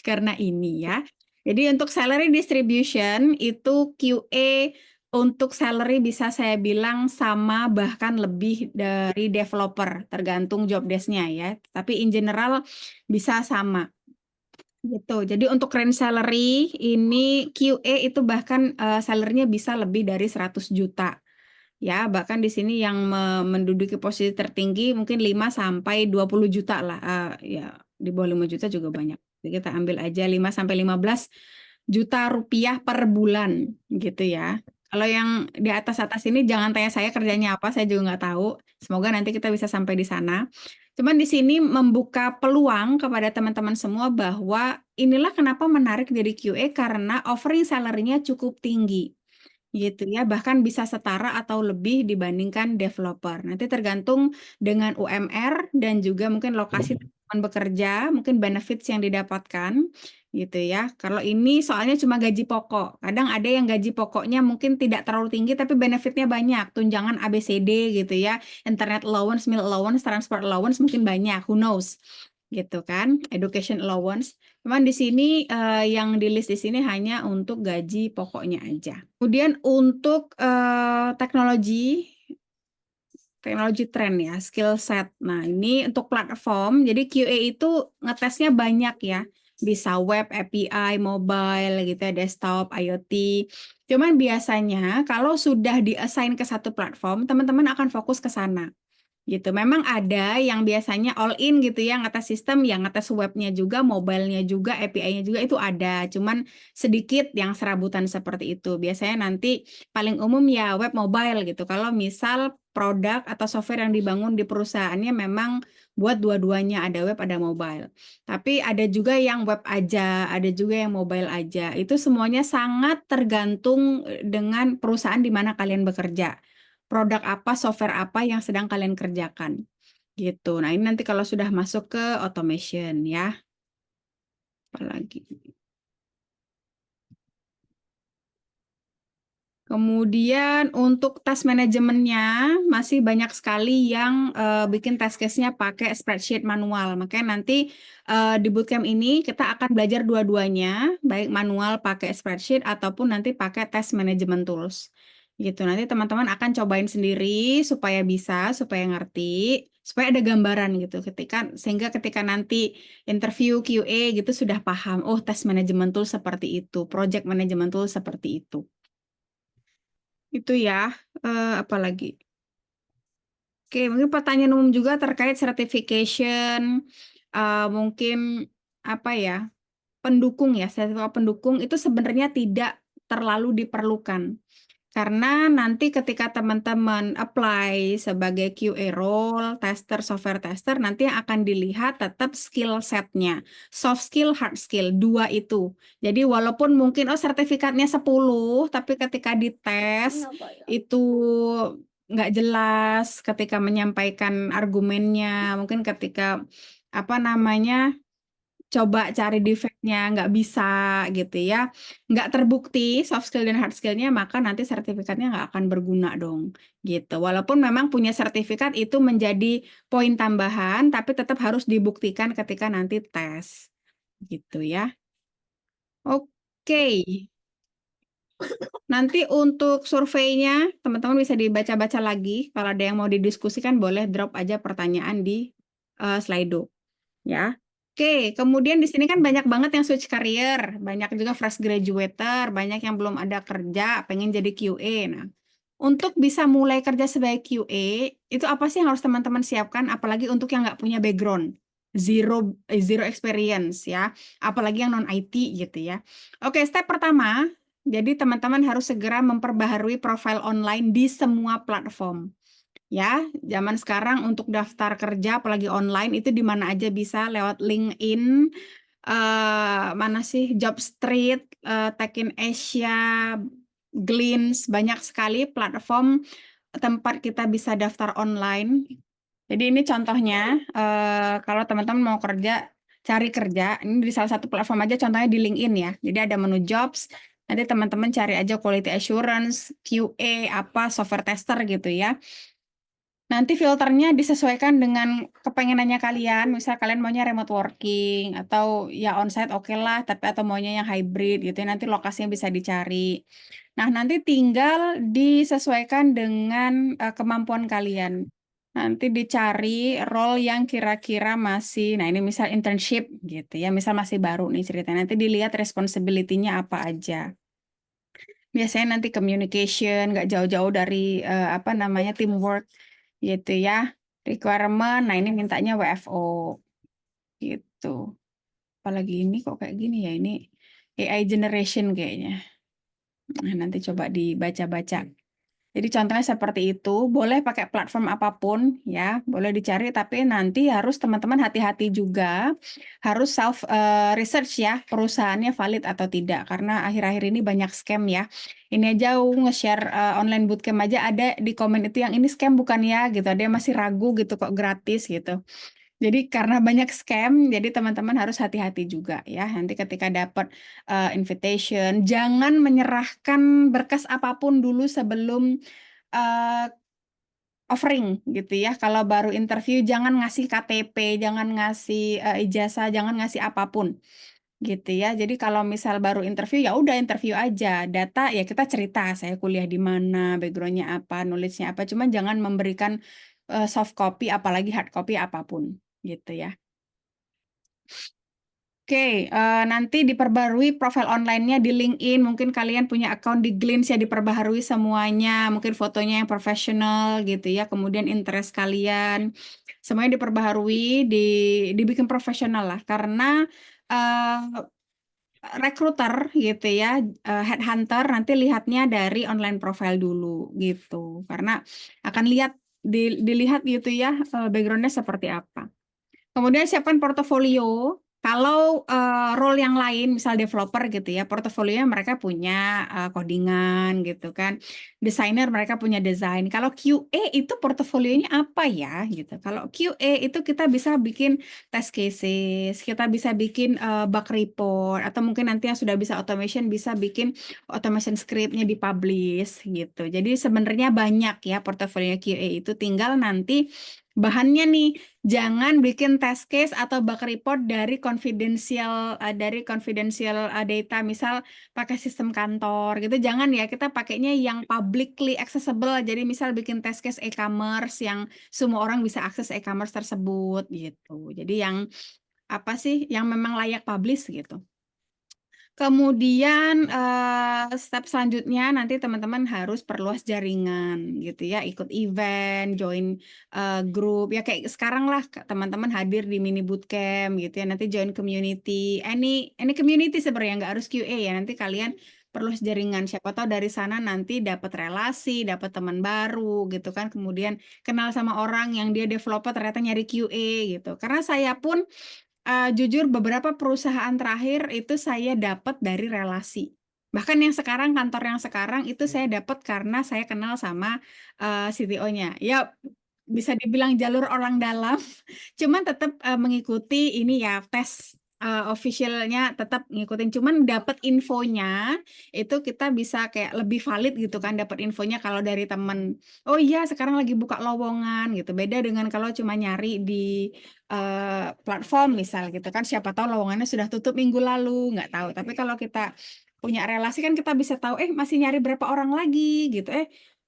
Karena ini ya. Jadi untuk salary distribution itu QA untuk salary bisa saya bilang sama bahkan lebih dari developer, tergantung job desk-nya ya. Tapi in general bisa sama. Gitu. Jadi untuk range salary ini QA itu bahkan salary-nya bisa lebih dari 100 juta. Ya, bahkan di sini yang menduduki posisi tertinggi mungkin 5 sampai 20 juta lah. Ya, di bawah 5 juta juga banyak. Jadi kita ambil aja 5 sampai 15 juta rupiah per bulan gitu ya. Kalau yang di atas-atas ini jangan tanya saya kerjanya apa, saya juga nggak tahu. Semoga nanti kita bisa sampai di sana. Cuman di sini membuka peluang kepada teman-teman semua bahwa inilah kenapa menarik jadi QA karena offering salary-nya cukup tinggi gitu ya, bahkan bisa setara atau lebih dibandingkan developer. Nanti tergantung dengan UMR dan juga mungkin lokasi teman bekerja, mungkin benefits yang didapatkan gitu ya. Kalau ini soalnya cuma gaji pokok. Kadang ada yang gaji pokoknya mungkin tidak terlalu tinggi tapi benefitnya banyak, tunjangan ABCD gitu ya, internet allowance, meal allowance, transport allowance mungkin banyak, who knows gitu kan, education allowance. Cuman di sini yang di list di sini hanya untuk gaji pokoknya aja. Kemudian untuk teknologi tren ya, skill set. Nah, ini untuk platform. Jadi QA itu ngetesnya banyak ya. Bisa web, API, mobile gitu ya, desktop, IoT. Cuman biasanya kalau sudah di-assign ke satu platform, teman-teman akan fokus ke sana gitu. Memang ada yang biasanya all in gitu ya, ngetes sistem, yang ngetes webnya juga, mobilenya juga, API-nya juga itu ada. Cuman sedikit yang serabutan seperti itu. Biasanya nanti paling umum ya web mobile gitu. Kalau misal produk atau software yang dibangun di perusahaannya memang buat dua-duanya, ada web, ada mobile. Tapi ada juga yang web aja, ada juga yang mobile aja. Itu semuanya sangat tergantung dengan perusahaan di mana kalian bekerja, produk apa, software apa yang sedang kalian kerjakan gitu. Nah, ini nanti kalau sudah masuk ke automation ya. Apalagi. Kemudian untuk task manajemennya masih banyak sekali yang bikin task case-nya pakai spreadsheet manual. Makanya nanti di bootcamp ini kita akan belajar dua-duanya, baik manual pakai spreadsheet ataupun nanti pakai task management tools. Gitu. Nanti teman-teman akan cobain sendiri supaya bisa, supaya ngerti, supaya ada gambaran gitu. Sehingga ketika nanti interview QA gitu sudah paham, oh task management tool seperti itu, project management tool seperti itu. Itu ya, apalagi. Oke, mungkin pertanyaan umum juga terkait certification, mungkin apa ya, pendukung ya, sertifikat pendukung itu sebenarnya tidak terlalu diperlukan. Karena nanti ketika teman-teman apply sebagai QA role, tester, software tester, nanti yang akan dilihat tetap skill setnya. Soft skill, hard skill, dua itu. Jadi walaupun mungkin sertifikatnya 10, tapi ketika dites itu nggak jelas ketika menyampaikan argumennya, mungkin ketika apa namanya, coba cari defect-nya nggak bisa gitu ya, nggak terbukti soft skill dan hard skill-nya, maka nanti sertifikatnya nggak akan berguna dong gitu. Walaupun memang punya sertifikat itu menjadi poin tambahan, tapi tetap harus dibuktikan ketika nanti tes gitu ya. Oke, nanti untuk surveinya teman-teman bisa dibaca-baca lagi. Kalau ada yang mau didiskusikan boleh drop aja pertanyaan di Slido ya. Oke, kemudian di sini kan banyak banget yang switch career, banyak juga fresh graduater, banyak yang belum ada kerja, pengen jadi QA. Nah, untuk bisa mulai kerja sebagai QA, itu apa sih yang harus teman-teman siapkan? Apalagi untuk yang nggak punya background, zero experience ya, apalagi yang non IT gitu ya. Oke, step pertama, jadi teman-teman harus segera memperbaharui profil online di semua platform. Ya, zaman sekarang untuk daftar kerja apalagi online itu di mana aja bisa lewat LinkedIn, mana sih Jobstreet, Tech in Asia, Glints, banyak sekali platform tempat kita bisa daftar online. Jadi ini contohnya kalau teman-teman mau kerja, cari kerja, ini di salah satu platform aja contohnya di LinkedIn ya. Jadi ada menu jobs, nanti teman-teman cari aja quality assurance, QA, apa software tester gitu ya. Nanti filternya disesuaikan dengan kepengenannya kalian. Misal kalian maunya remote working atau ya onsite oke lah, tapi atau maunya yang hybrid gitu ya. Nanti lokasinya bisa dicari. Nah, nanti tinggal disesuaikan dengan kemampuan kalian. Nanti dicari role yang kira-kira masih, nah ini misal internship gitu ya, misal masih baru nih ceritanya. Nanti dilihat responsibility-nya apa aja. Biasanya nanti communication, nggak jauh-jauh dari apa namanya teamwork gitu ya. Requirement, nah ini mintanya WFO gitu. Apalagi ini kok kayak gini ya, ini AI generation kayaknya. Nah, nanti coba dibaca-baca. Jadi contohnya seperti itu, boleh pakai platform apapun ya, boleh dicari, tapi nanti harus teman-teman hati-hati juga, harus self research ya, perusahaannya valid atau tidak, karena akhir-akhir ini banyak scam ya. Ini aja nge-share online bootcamp aja ada di komen itu yang ini scam bukan ya gitu, ada yang masih ragu gitu kok gratis gitu. Jadi karena banyak scam, jadi teman-teman harus hati-hati juga ya. Nanti ketika dapat invitation, jangan menyerahkan berkas apapun dulu sebelum uh, offering gitu ya. Kalau baru interview jangan ngasih KTP, jangan ngasih ijazah, jangan ngasih apapun gitu ya. Jadi kalau misal baru interview ya udah interview aja. Data ya kita cerita saya kuliah di mana, backgroundnya apa, knowledge-nya apa. Cuman jangan memberikan soft copy apalagi hard copy apapun gitu ya. Oke, nanti diperbarui profil online-nya di LinkedIn. Mungkin kalian punya account di Glints ya diperbaharui semuanya. Mungkin fotonya yang profesional gitu ya. Kemudian interest kalian, semuanya diperbaharui, dibikin profesional lah. Karena uh, recruiter gitu ya, headhunter nanti lihatnya dari online profile dulu gitu. Karena akan dilihat gitu ya, background-nya seperti apa. Kemudian siapkan portofolio. Kalau role yang lain, misal developer gitu ya, portofolionya mereka punya codingan gitu kan, desainer mereka punya desain. Kalau QA itu portofolionya apa ya gitu. Kalau QA itu kita bisa bikin test cases, kita bisa bikin bug report, atau mungkin nanti yang sudah bisa automation bisa bikin automation scriptnya dipublish gitu. Jadi sebenarnya banyak ya portofolio QA itu, tinggal nanti bahannya nih. Jangan bikin test case atau bug report dari confidential data, misal pakai sistem kantor gitu. Jangan ya, kita pakainya yang publicly accessible. Jadi misal bikin test case e-commerce yang semua orang bisa akses e-commerce tersebut gitu. Jadi yang apa sih yang memang layak publish gitu. Kemudian step selanjutnya nanti teman-teman harus perluas jaringan gitu ya, ikut event, join grup ya kayak sekarang lah teman-teman hadir di mini bootcamp gitu ya, nanti join community, any community sebenarnya nggak harus QA ya, nanti kalian perluas jaringan, siapa tahu dari sana nanti dapat relasi, dapat teman baru gitu kan, kemudian kenal sama orang yang dia developer ternyata nyari QA gitu. Karena saya pun jujur beberapa perusahaan terakhir itu saya dapat dari relasi. Bahkan yang sekarang kantor yang sekarang itu saya dapat karena saya kenal sama CTO-nya. Ya bisa dibilang jalur orang dalam, cuman tetap mengikuti ini ya tes officialnya tetap ngikutin. Cuman dapat infonya itu kita bisa kayak lebih valid gitu kan, dapat infonya kalau dari temen. Oh iya sekarang lagi buka lowongan gitu. Beda dengan kalau cuma nyari di platform misal gitu kan, siapa tahu lowongannya sudah tutup minggu lalu, nggak tahu. Tapi kalau kita punya relasi kan kita bisa tahu masih nyari berapa orang lagi gitu,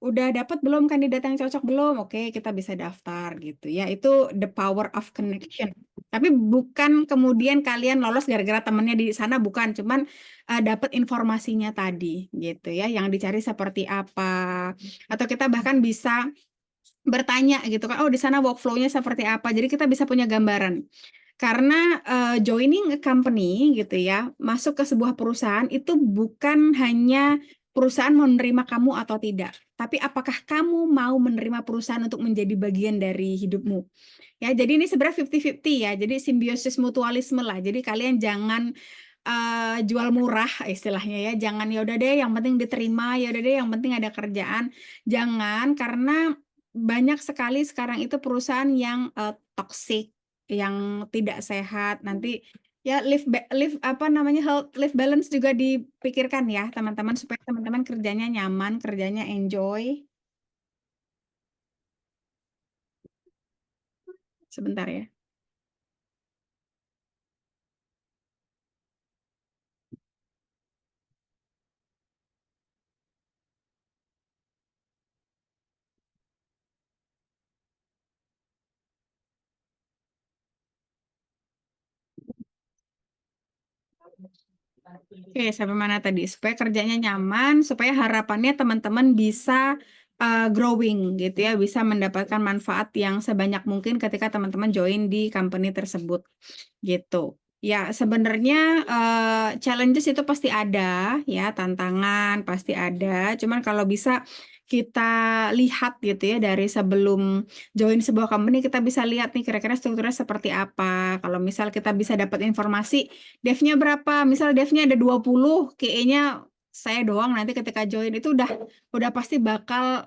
udah dapat belum kandidat yang cocok belum, oke kita bisa daftar gitu ya. Itu the power of connection, tapi bukan kemudian kalian lolos gara-gara temennya di sana, bukan, cuman dapat informasinya tadi gitu ya, yang dicari seperti apa, atau kita bahkan bisa bertanya gitu kan, oh di sana workflow-nya seperti apa, jadi kita bisa punya gambaran. Karena joining a company gitu ya, masuk ke sebuah perusahaan itu bukan hanya perusahaan mau menerima kamu atau tidak, tapi apakah kamu mau menerima perusahaan untuk menjadi bagian dari hidupmu. Ya, jadi ini sebenarnya 50-50 ya, jadi simbiosis mutualisme lah. Jadi kalian jangan jual murah istilahnya ya, jangan ya udah deh yang penting diterima, ya udah deh yang penting ada kerjaan. Jangan, karena banyak sekali sekarang itu perusahaan yang toxic, yang tidak sehat. Nanti ya live apa namanya health life balance juga dipikirkan ya teman-teman, supaya teman-teman kerjanya nyaman, kerjanya enjoy. Sebentar ya. Oke, sampai mana tadi? Supaya kerjanya nyaman, supaya harapannya teman-teman bisa growing gitu ya, bisa mendapatkan manfaat yang sebanyak mungkin ketika teman-teman join di company tersebut gitu. Ya, sebenarnya challenges itu pasti ada ya, tantangan pasti ada. Cuman kalau bisa kita lihat gitu ya dari sebelum join sebuah company, kita bisa lihat nih kira-kira strukturnya seperti apa. Kalau misal kita bisa dapat informasi devnya berapa, misal devnya ada 20, QA-nya saya doang, nanti ketika join itu udah pasti bakal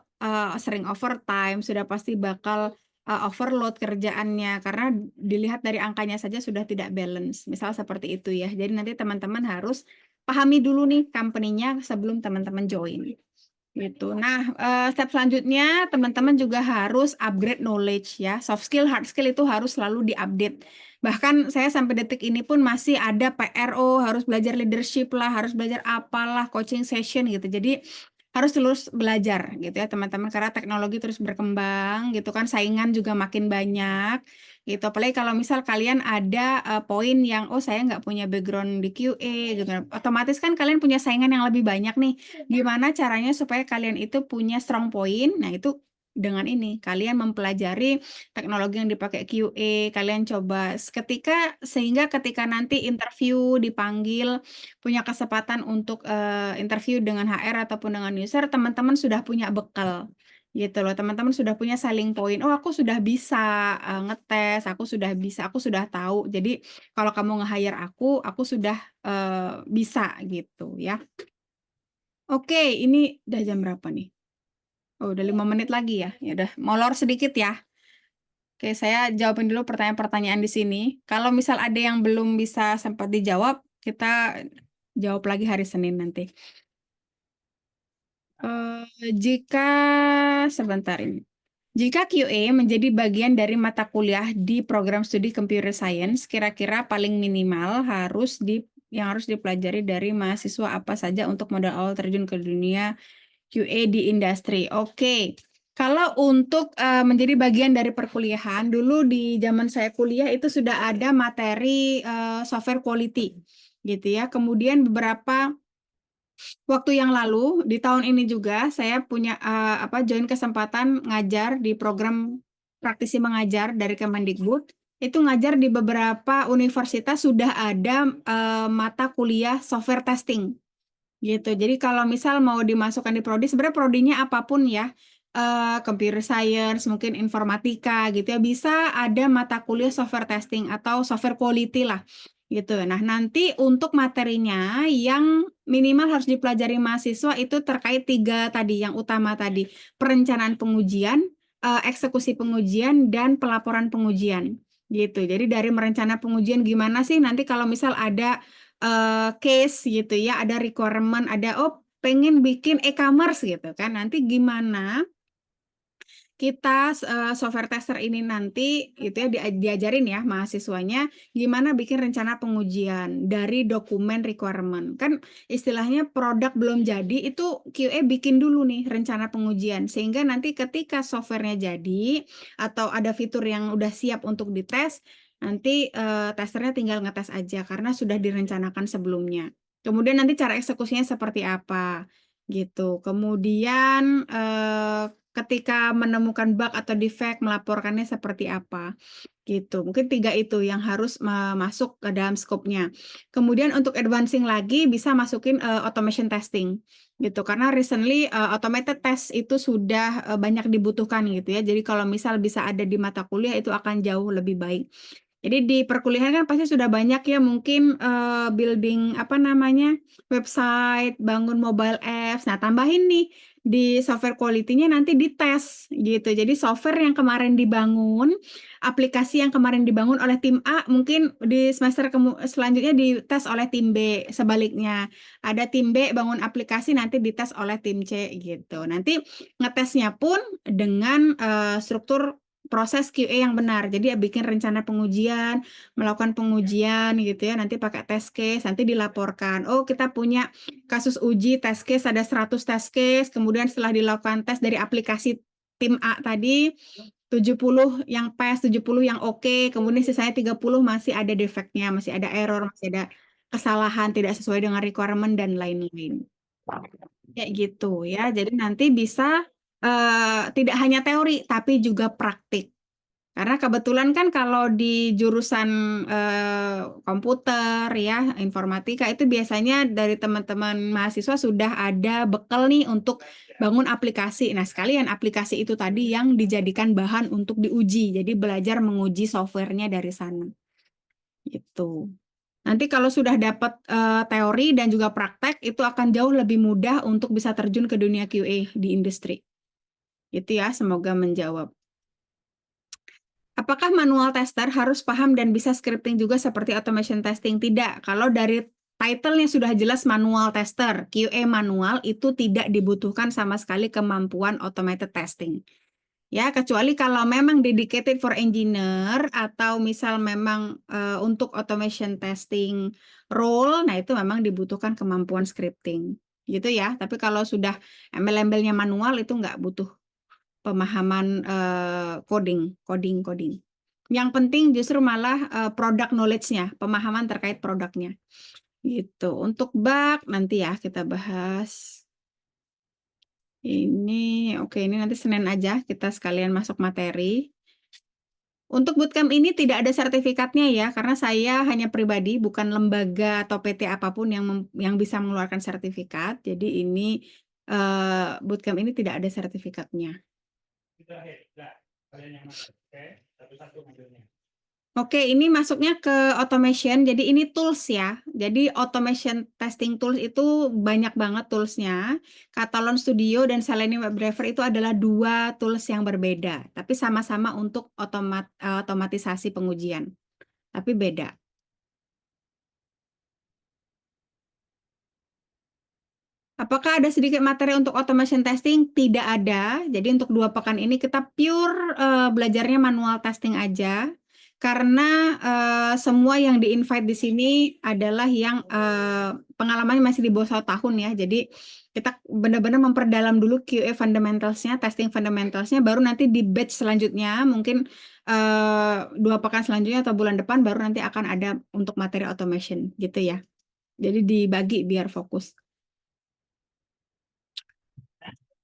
sering overtime, sudah pasti bakal overload kerjaannya karena dilihat dari angkanya saja sudah tidak balance. Misal seperti itu ya. Jadi nanti teman-teman harus pahami dulu nih company-nya sebelum teman-teman join. Gitu. Nah, step selanjutnya teman-teman juga harus upgrade knowledge ya. Soft skill, hard skill itu harus selalu diupdate. Bahkan saya sampai detik ini pun masih ada PRO, harus belajar leadership lah, harus belajar apalah, coaching session gitu. Jadi harus terus belajar gitu ya teman-teman karena teknologi terus berkembang gitu kan, saingan juga makin banyak gitu. Apalagi kalau misal kalian ada poin yang saya nggak punya background di QA gitu, otomatis kan kalian punya saingan yang lebih banyak nih. Gimana caranya supaya kalian itu punya strong point? Nah, itu dengan ini kalian mempelajari teknologi yang dipakai QA, kalian coba sehingga ketika nanti interview dipanggil punya kesempatan untuk interview dengan HR ataupun dengan user, teman-teman sudah punya bekal gitu loh. Teman-teman sudah punya selling point. Oh, aku sudah bisa ngetes, aku sudah tahu. Jadi kalau kamu nge-hire aku sudah bisa gitu ya. Oke, ini udah jam berapa nih? Oh, udah 5 menit lagi ya. Ya udah, molor sedikit ya. Oke, saya jawabin dulu pertanyaan-pertanyaan di sini. Kalau misal ada yang belum bisa sempat dijawab, kita jawab lagi hari Senin nanti. Jika sebentar ini. Jika QA menjadi bagian dari mata kuliah di program studi Computer Science, kira-kira paling minimal yang harus dipelajari dari mahasiswa apa saja untuk modal awal terjun ke dunia QA di industri. Oke. Kalau untuk menjadi bagian dari perkuliahan, dulu di zaman saya kuliah itu sudah ada materi software quality gitu ya. Kemudian beberapa waktu yang lalu di tahun ini juga saya punya join kesempatan ngajar di program praktisi mengajar dari Kemendikbud. Itu ngajar di beberapa universitas sudah ada mata kuliah software testing gitu. Jadi kalau misal mau dimasukkan di prodi, sebenarnya prodinya apapun ya, computer science, mungkin informatika gitu ya, bisa ada mata kuliah software testing atau software quality lah gitu. Nah, nanti untuk materinya yang minimal harus dipelajari mahasiswa itu terkait 3 tadi, yang utama tadi, perencanaan pengujian, eksekusi pengujian, dan pelaporan pengujian gitu. Jadi dari merencana pengujian gimana sih nanti kalau misal ada case gitu ya, ada requirement, ada pengen bikin e-commerce gitu kan. Nanti gimana kita software tester ini nanti gitu ya diajarin ya mahasiswanya gimana bikin rencana pengujian dari dokumen requirement. Kan istilahnya produk belum jadi itu QA bikin dulu nih rencana pengujian sehingga nanti ketika softwarenya jadi atau ada fitur yang udah siap untuk dites, nanti testernya tinggal ngetes aja karena sudah direncanakan sebelumnya. Kemudian nanti cara eksekusinya seperti apa gitu. Kemudian ketika menemukan bug atau defect melaporkannya seperti apa gitu. Mungkin 3 itu yang harus masuk ke dalam skopnya. Kemudian untuk advancing lagi bisa masukin automation testing gitu. Karena recently automated test itu sudah banyak dibutuhkan gitu ya. Jadi kalau misal bisa ada di mata kuliah itu akan jauh lebih baik. Jadi di perkuliahan kan pasti sudah banyak ya mungkin building apa namanya website, bangun mobile apps. Nah tambahin nih di software quality-nya nanti dites gitu. Jadi software yang kemarin dibangun, aplikasi yang kemarin dibangun oleh tim A mungkin di semester selanjutnya dites oleh tim B. Sebaliknya ada tim B bangun aplikasi nanti dites oleh tim C gitu. Nanti ngetesnya pun dengan struktur proses QA yang benar. Jadi bikin rencana pengujian, melakukan pengujian gitu ya, nanti pakai test case, nanti dilaporkan. Oh, kita punya kasus uji test case ada 100 test case, kemudian setelah dilakukan tes dari aplikasi tim A tadi 70 yang pas, 70 yang oke, kemudian sisanya 30 masih ada defeknya, masih ada error, masih ada kesalahan, tidak sesuai dengan requirement dan lain-lain. Kayak gitu ya. Jadi nanti bisa tidak hanya teori tapi juga praktik. Karena kebetulan kan kalau di jurusan komputer ya, informatika itu biasanya dari teman-teman mahasiswa sudah ada bekal nih untuk bangun aplikasi. Nah, sekalian aplikasi itu tadi yang dijadikan bahan untuk diuji. Jadi belajar menguji softwarenya dari sana. Gitu. Nanti kalau sudah dapat teori dan juga praktek, itu akan jauh lebih mudah untuk bisa terjun ke dunia QA di industri. Itu ya, semoga menjawab. Apakah manual tester harus paham dan bisa scripting juga seperti automation testing? Tidak. Kalau dari title-nya sudah jelas manual tester, QA manual itu tidak dibutuhkan sama sekali kemampuan automated testing. Ya, kecuali kalau memang dedicated for engineer atau misal memang untuk automation testing role, nah itu memang dibutuhkan kemampuan scripting. Gitu ya. Tapi kalau sudah embel-embelnya manual itu nggak butuh pemahaman coding. Yang penting justru malah product knowledge-nya, pemahaman terkait produknya. Gitu. Untuk bug nanti ya kita bahas. Ini oke, ini nanti Senin aja kita sekalian masuk materi. Untuk bootcamp ini tidak ada sertifikatnya ya, karena saya hanya pribadi, bukan lembaga atau PT apapun yang bisa mengeluarkan sertifikat. Jadi ini bootcamp ini tidak ada sertifikatnya. Oke, ini masuknya ke automation. Jadi ini tools ya. Jadi automation testing tools itu banyak banget toolsnya. Catalon Studio dan Selenium WebDriver itu adalah dua tools yang berbeda, tapi sama-sama untuk otomatisasi pengujian, tapi beda. Apakah ada sedikit materi untuk automation testing? Tidak ada. Jadi untuk 2 pekan ini kita pure belajarnya manual testing aja. Karena semua yang di-invite di sini adalah yang pengalamannya masih di bawah 1 tahun ya. Jadi kita benar-benar memperdalam dulu QA fundamentals-nya, testing fundamentals-nya, baru nanti di batch selanjutnya, mungkin 2 pekan selanjutnya atau bulan depan baru nanti akan ada untuk materi automation gitu ya. Jadi dibagi biar fokus.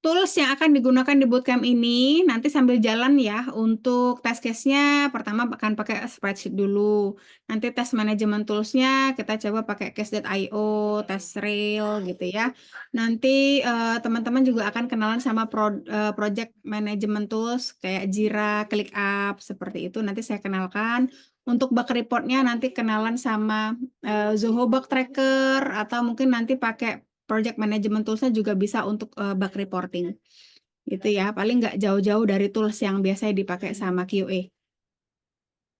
Tools yang akan digunakan di bootcamp ini nanti sambil jalan ya. Untuk test case-nya pertama akan pakai spreadsheet dulu. Nanti test management tools-nya kita coba pakai case.io, TestRail gitu ya. Nanti teman-teman juga akan kenalan sama project management tools kayak Jira, ClickUp seperti itu. Nanti saya kenalkan. Untuk bug report-nya nanti kenalan sama Zoho Bug Tracker atau mungkin nanti pakai project management tools-nya juga bisa untuk bug reporting. Gitu ya, paling nggak jauh-jauh dari tools yang biasanya dipakai sama QA.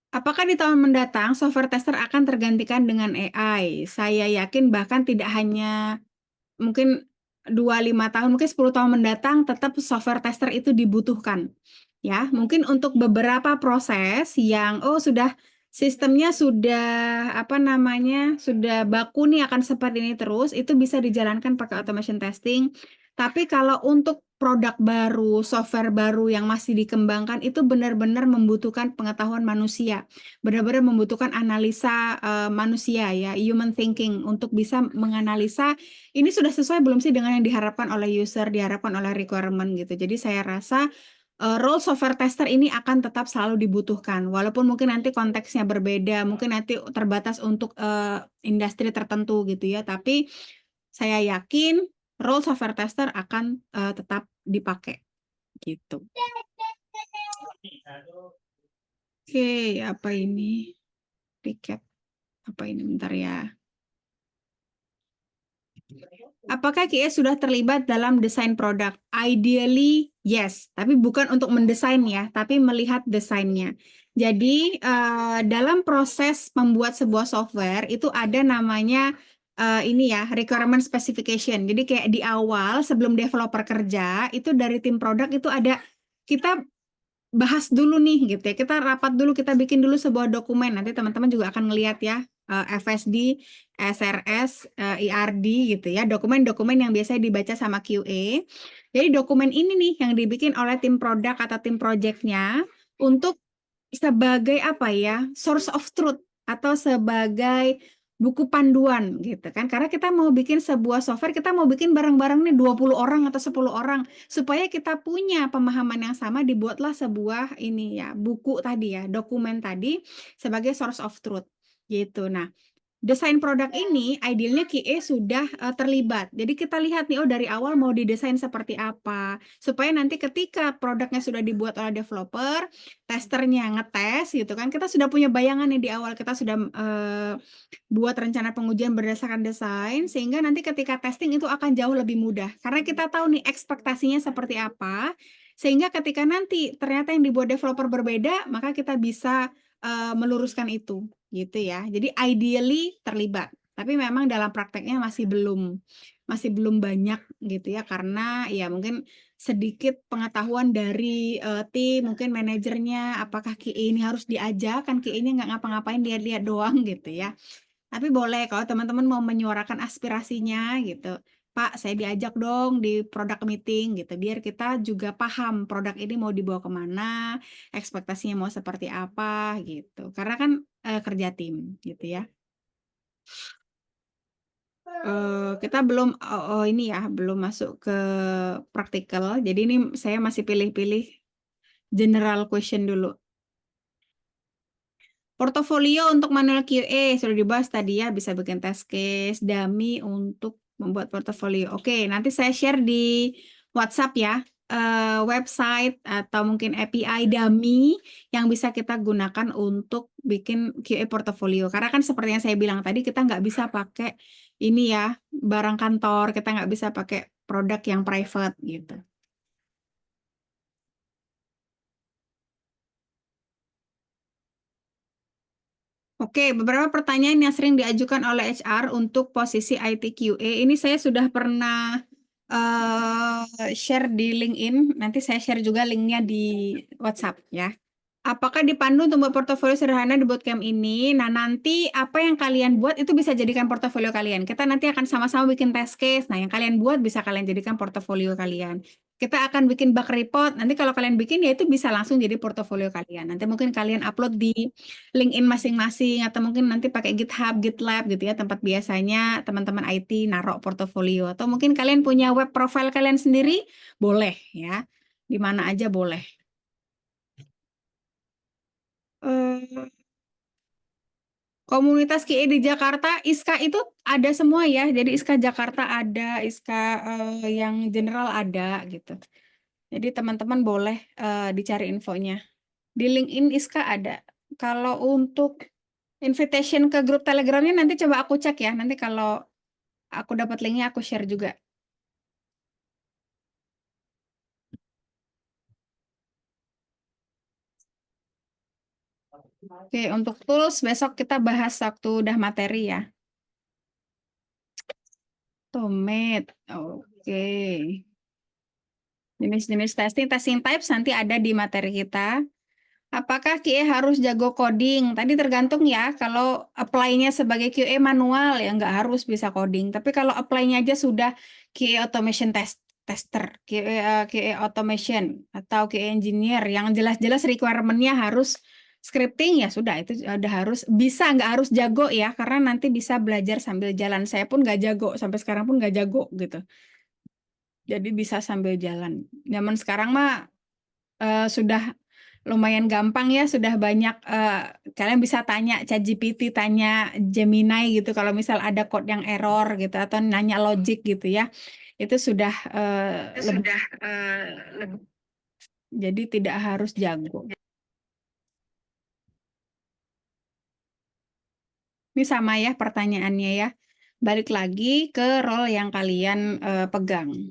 Apakah di tahun mendatang software tester akan tergantikan dengan AI? Saya yakin bahkan tidak hanya mungkin 2-5 tahun, mungkin 10 tahun mendatang tetap software tester itu dibutuhkan. Ya, mungkin untuk beberapa proses yang sudah sistemnya sudah sudah baku nih akan seperti ini terus, itu bisa dijalankan pakai automation testing. Tapi kalau untuk produk baru, software baru yang masih dikembangkan itu benar-benar membutuhkan pengetahuan manusia, benar-benar membutuhkan analisa manusia ya, human thinking untuk bisa menganalisa ini sudah sesuai belum sih dengan yang diharapkan oleh user, diharapkan oleh requirement gitu. Jadi saya rasa role software tester ini akan tetap selalu dibutuhkan, walaupun mungkin nanti konteksnya berbeda, mungkin nanti terbatas untuk industri tertentu gitu ya. Tapi saya yakin role software tester akan tetap dipakai gitu. Oke, apa ini? Recap. Apa ini? Bentar ya. Apakah QA sudah terlibat dalam desain produk? Ideally, yes. Tapi bukan untuk mendesain ya, tapi melihat desainnya. Jadi, dalam proses membuat sebuah software, itu ada namanya ini ya, requirement specification. Jadi kayak di awal, sebelum developer kerja, itu dari tim produk itu ada, kita bahas dulu nih gitu ya. Kita rapat dulu, kita bikin dulu sebuah dokumen. Nanti teman-teman juga akan ngelihat ya, FSD, SRS, IRD gitu ya. Dokumen-dokumen yang biasanya dibaca sama QA. Jadi dokumen ini nih yang dibikin oleh tim produk atau tim projectnya untuk sebagai apa ya, source of truth atau sebagai buku panduan gitu kan. Karena kita mau bikin sebuah software, kita mau bikin bareng-bareng nih 20 orang atau 10 orang supaya kita punya pemahaman yang sama, dibuatlah sebuah ini ya, buku tadi ya, dokumen tadi sebagai source of truth gitu. Nah, desain produk ini idealnya QA sudah terlibat. Jadi kita lihat nih, oh dari awal mau didesain seperti apa. Supaya nanti ketika produknya sudah dibuat oleh developer, testernya ngetes gitu kan, kita sudah punya bayangan nih di awal, kita sudah buat rencana pengujian berdasarkan desain, sehingga nanti ketika testing itu akan jauh lebih mudah. Karena kita tahu nih ekspektasinya seperti apa, sehingga ketika nanti ternyata yang dibuat developer berbeda, maka kita bisa meluruskan itu gitu ya. Jadi ideally terlibat, tapi memang dalam prakteknya masih belum banyak gitu ya, karena ya mungkin sedikit pengetahuan dari tim, mungkin manajernya, apakah QA ini harus diajak, kan QA-nya nggak ngapa-ngapain, lihat-lihat doang gitu ya. Tapi boleh kalau teman-teman mau menyuarakan aspirasinya gitu. Pak, saya diajak dong di product meeting gitu, biar kita juga paham produk ini mau dibawa kemana, ekspektasinya mau seperti apa gitu. Karena kan kerja tim gitu ya. Kita belum ini ya, belum masuk ke praktikal. Jadi ini saya masih pilih-pilih general question dulu. Portofolio untuk manual QA sudah dibahas tadi ya, bisa bikin test case, dummy untuk membuat portofolio. Oke, nanti saya share di WhatsApp ya, website atau mungkin API dummy yang bisa kita gunakan untuk bikin QA portofolio. Karena kan seperti yang saya bilang tadi, kita nggak bisa pakai ini ya, barang kantor, kita nggak bisa pakai produk yang private gitu. Oke, beberapa pertanyaan yang sering diajukan oleh HR untuk posisi IT QA. Ini saya sudah pernah share di LinkedIn. Nanti saya share juga linknya di WhatsApp ya. Apakah dipandu untuk buat portofolio sederhana di bootcamp ini? Nah, nanti apa yang kalian buat itu bisa jadikan portofolio kalian. Kita nanti akan sama-sama bikin test case. Nah, yang kalian buat bisa kalian jadikan portofolio kalian. Kita akan bikin bug report. Nanti kalau kalian bikin ya itu bisa langsung jadi portofolio kalian. Nanti mungkin kalian upload di LinkedIn masing-masing atau mungkin nanti pakai GitHub, GitLab gitu ya, tempat biasanya teman-teman IT naruh portofolio. Atau mungkin kalian punya web profile kalian sendiri, boleh ya. Di mana aja boleh. Eh, Komunitas QA di Jakarta, ISKA itu ada semua ya. Jadi ISKA Jakarta ada, ISKA yang general ada gitu. Jadi teman-teman boleh dicari infonya. Di LinkedIn ISKA ada. Kalau untuk invitation ke grup Telegramnya nanti coba aku cek ya. Nanti kalau aku dapat linknya aku share juga. Oke, untuk tools besok kita bahas waktu udah materi ya. Tomate, oke. Jenis-jenis testing types nanti ada di materi kita. Apakah QA harus jago coding? Tadi tergantung ya, kalau apply-nya sebagai QA manual ya nggak harus bisa coding. Tapi kalau apply-nya aja sudah QA automation tester, QA automation atau QA engineer yang jelas-jelas requirement-nya harus scripting ya sudah itu udah harus bisa, nggak harus jago ya, karena nanti bisa belajar sambil jalan. Saya pun nggak jago, sampai sekarang pun nggak jago gitu. Jadi bisa sambil jalan. Zaman sekarang mah sudah lumayan gampang ya, sudah banyak kalian bisa tanya ChatGPT, tanya Gemini gitu kalau misal ada code yang error gitu atau nanya logic gitu ya. Itu sudah jadi tidak harus jago. Ini sama ya pertanyaannya ya. Balik lagi ke role yang kalian pegang.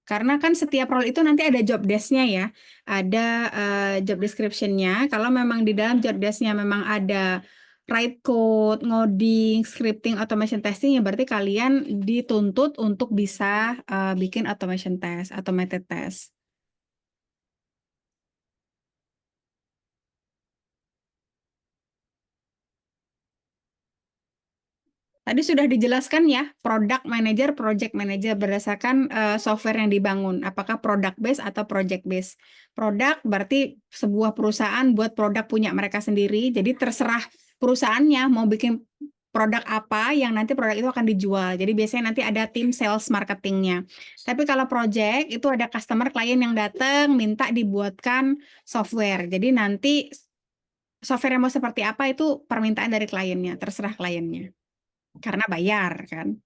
Karena kan setiap role itu nanti ada job desk-nya ya, ada job description-nya. Kalau memang di dalam job desk-nya memang ada write code, ngoding, scripting, automation testing, ya berarti kalian dituntut untuk bisa bikin automation test, automated test. Tadi sudah dijelaskan ya, product manager, project manager berdasarkan software yang dibangun. Apakah product based atau project based? Produk berarti sebuah perusahaan buat produk punya mereka sendiri. Jadi terserah perusahaannya mau bikin produk apa yang nanti produk itu akan dijual. Jadi biasanya nanti ada tim sales marketingnya. Tapi kalau project itu ada customer klien yang datang minta dibuatkan software. Jadi nanti software yang mau seperti apa itu permintaan dari kliennya, terserah kliennya karena bayar kan.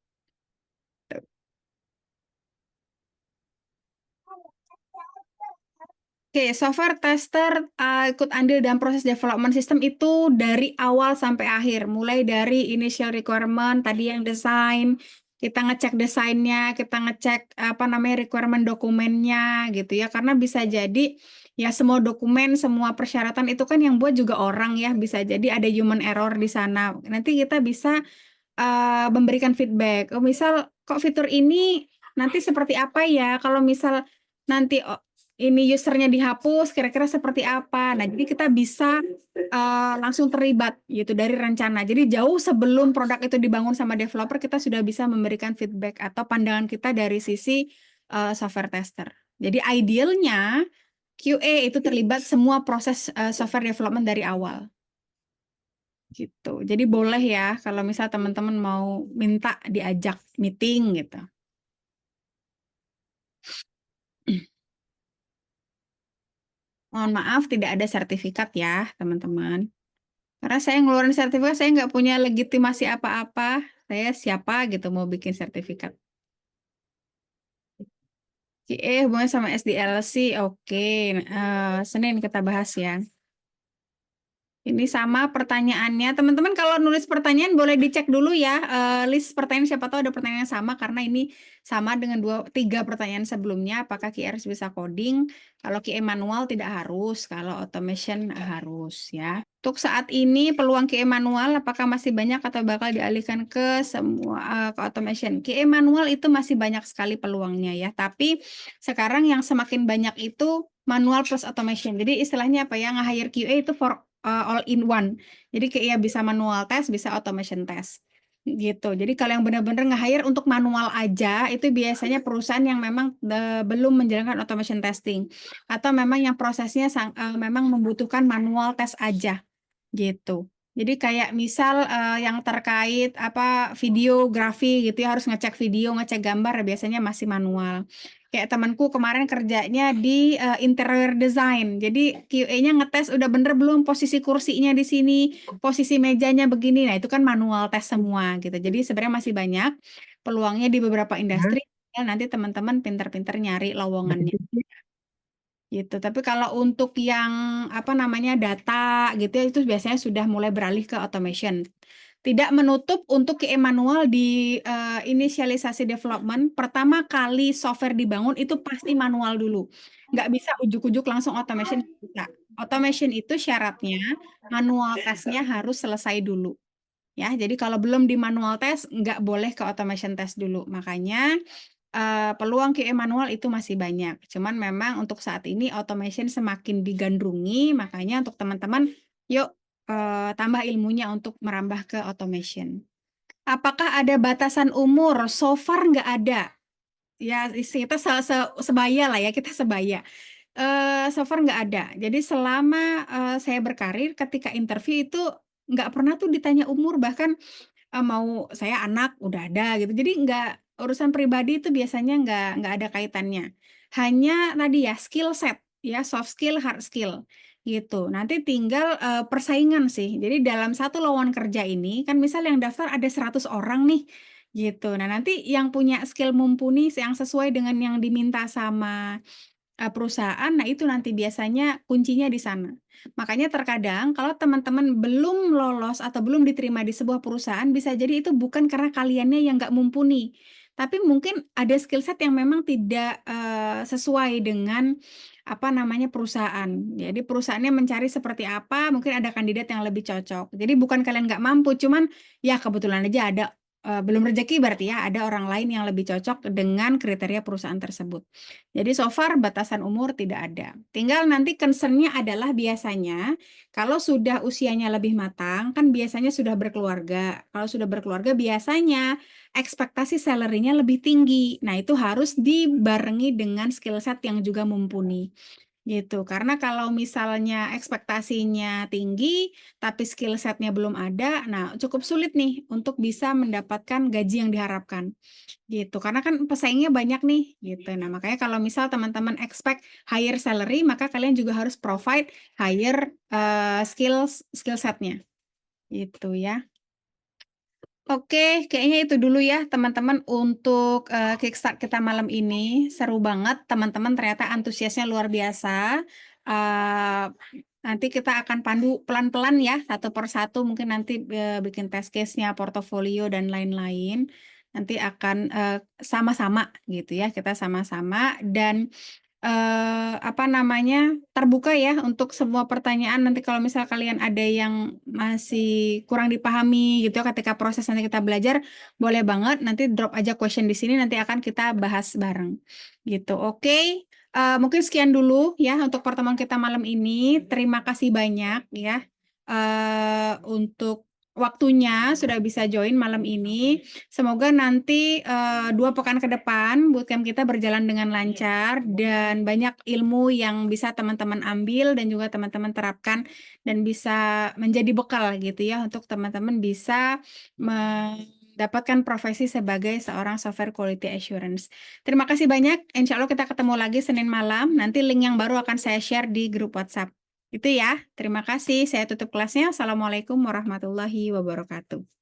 Oke, software tester ikut andil dalam proses development system itu dari awal sampai akhir, mulai dari initial requirement tadi yang desain, kita ngecek desainnya, kita ngecek apa namanya requirement dokumennya gitu ya, karena bisa jadi ya semua dokumen, semua persyaratan itu kan yang buat juga orang ya, bisa jadi ada human error di sana. Nanti kita bisa memberikan feedback. Oh, misal kok fitur ini nanti seperti apa ya? Kalau misal nanti ini usernya dihapus, kira-kira seperti apa? Nah, jadi kita bisa langsung terlibat gitu dari rencana. Jadi jauh sebelum produk itu dibangun sama developer, kita sudah bisa memberikan feedback atau pandangan kita dari sisi software tester. Jadi idealnya QA itu terlibat semua proses software development dari awal. Gitu. Jadi boleh ya kalau misal teman-teman mau minta diajak meeting gitu. Mohon maaf tidak ada sertifikat ya teman-teman. Karena saya ngeluarin sertifikat saya nggak punya legitimasi apa-apa. Saya siapa gitu mau bikin sertifikat. Hubungannya sama SDLC, oke. Senin kita bahas ya. Ini sama pertanyaannya. Teman-teman kalau nulis pertanyaan boleh dicek dulu ya list pertanyaan siapa tahu ada pertanyaan yang sama karena ini sama dengan 3 pertanyaan sebelumnya. Apakah QRS bisa coding? Kalau QA manual tidak harus, kalau automation harus ya. Untuk saat ini peluang QA manual apakah masih banyak atau bakal dialihkan ke semua ke automation? QA manual itu masih banyak sekali peluangnya ya. Tapi sekarang yang semakin banyak itu manual plus automation. Jadi istilahnya apa ya? Nge-hire QA itu for all in one. Jadi kayak ya bisa manual test, bisa automation test gitu. Jadi kalau yang benar-benar nge-hire untuk manual aja itu biasanya perusahaan yang memang belum menjalankan automation testing atau memang yang prosesnya memang membutuhkan manual test aja gitu. Jadi kayak misal yang terkait apa videografi gitu ya harus ngecek video, ngecek gambar biasanya masih manual. Kayak temanku kemarin kerjanya di interior design. Jadi QA-nya ngetes udah bener belum posisi kursinya di sini, posisi mejanya begini. Nah, itu kan manual tes semua gitu. Jadi sebenarnya masih banyak peluangnya di beberapa industri. Nanti teman-teman pinter-pinter nyari lowongannya gitu. Tapi kalau untuk yang apa namanya data gitu ya itu biasanya sudah mulai beralih ke automation. Tidak menutup untuk QA manual di inisialisasi development. Pertama kali software dibangun itu pasti manual dulu. Nggak bisa ujuk-ujuk langsung automation. Bisa. Automation itu syaratnya manual testnya harus selesai dulu. Ya, jadi kalau belum di manual test nggak boleh ke automation test dulu. Makanya peluang QA manual itu masih banyak. Cuman memang untuk saat ini automation semakin digandrungi, makanya untuk teman-teman yuk tambah ilmunya untuk merambah ke automation. Apakah ada batasan umur? So far nggak ada. Ya, kita sebaya lah ya, kita sebaya. So far nggak ada. Jadi selama saya berkarir, ketika interview itu nggak pernah tuh ditanya umur, bahkan mau saya anak udah ada gitu. Jadi nggak urusan pribadi itu biasanya nggak ada kaitannya. Hanya tadi ya skill set ya soft skill, hard skill gitu. Nanti tinggal persaingan sih. Jadi dalam satu lowongan kerja ini kan misal yang daftar ada 100 orang nih gitu. Nah, nanti yang punya skill mumpuni yang sesuai dengan yang diminta sama perusahaan, nah itu nanti biasanya kuncinya di sana. Makanya terkadang kalau teman-teman belum lolos atau belum diterima di sebuah perusahaan, bisa jadi itu bukan karena kaliannya yang nggak mumpuni, tapi mungkin ada skill set yang memang tidak sesuai dengan apa namanya perusahaan. Jadi perusahaannya mencari seperti apa, mungkin ada kandidat yang lebih cocok. Jadi bukan kalian nggak mampu, cuman ya kebetulan aja ada belum rezeki berarti ya, ada orang lain yang lebih cocok dengan kriteria perusahaan tersebut. Jadi so far batasan umur tidak ada. Tinggal nanti concern-nya adalah biasanya kalau sudah usianya lebih matang, kan biasanya sudah berkeluarga. Kalau sudah berkeluarga biasanya ekspektasi salary-nya lebih tinggi. Nah, itu harus dibarengi dengan skill set yang juga mumpuni. Gitu. Karena kalau misalnya ekspektasinya tinggi, tapi skill setnya belum ada, nah cukup sulit nih untuk bisa mendapatkan gaji yang diharapkan. Gitu. Karena kan pesaingnya banyak nih, gitu. Nah, makanya kalau misal teman-teman expect higher salary, maka kalian juga harus provide higher skill setnya. Gitu ya. Oke, kayaknya itu dulu ya teman-teman untuk kickstart kita malam ini. Seru banget, teman-teman ternyata antusiasnya luar biasa. Eh, Nanti kita akan pandu pelan-pelan ya, satu per satu. Mungkin nanti bikin test case-nya, portofolio, dan lain-lain. Nanti akan sama-sama gitu ya, kita sama-sama. Dan apa namanya, terbuka ya untuk semua pertanyaan. Nanti kalau misal kalian ada yang masih kurang dipahami gitu ya ketika proses nanti kita belajar, boleh banget nanti drop aja question di sini, nanti akan kita bahas bareng gitu. Oke. Mungkin sekian dulu ya untuk pertemuan kita malam ini. Terima kasih banyak ya untuk waktunya sudah bisa join malam ini. Semoga nanti 2 pekan ke depan bootcamp kita berjalan dengan lancar dan banyak ilmu yang bisa teman-teman ambil dan juga teman-teman terapkan dan bisa menjadi bekal gitu ya untuk teman-teman bisa mendapatkan profesi sebagai seorang software quality assurance. Terima kasih banyak. Insya Allah kita ketemu lagi Senin malam. Nanti link yang baru akan saya share di grup WhatsApp. Itu ya. Terima kasih. Saya tutup kelasnya. Assalamualaikum warahmatullahi wabarakatuh.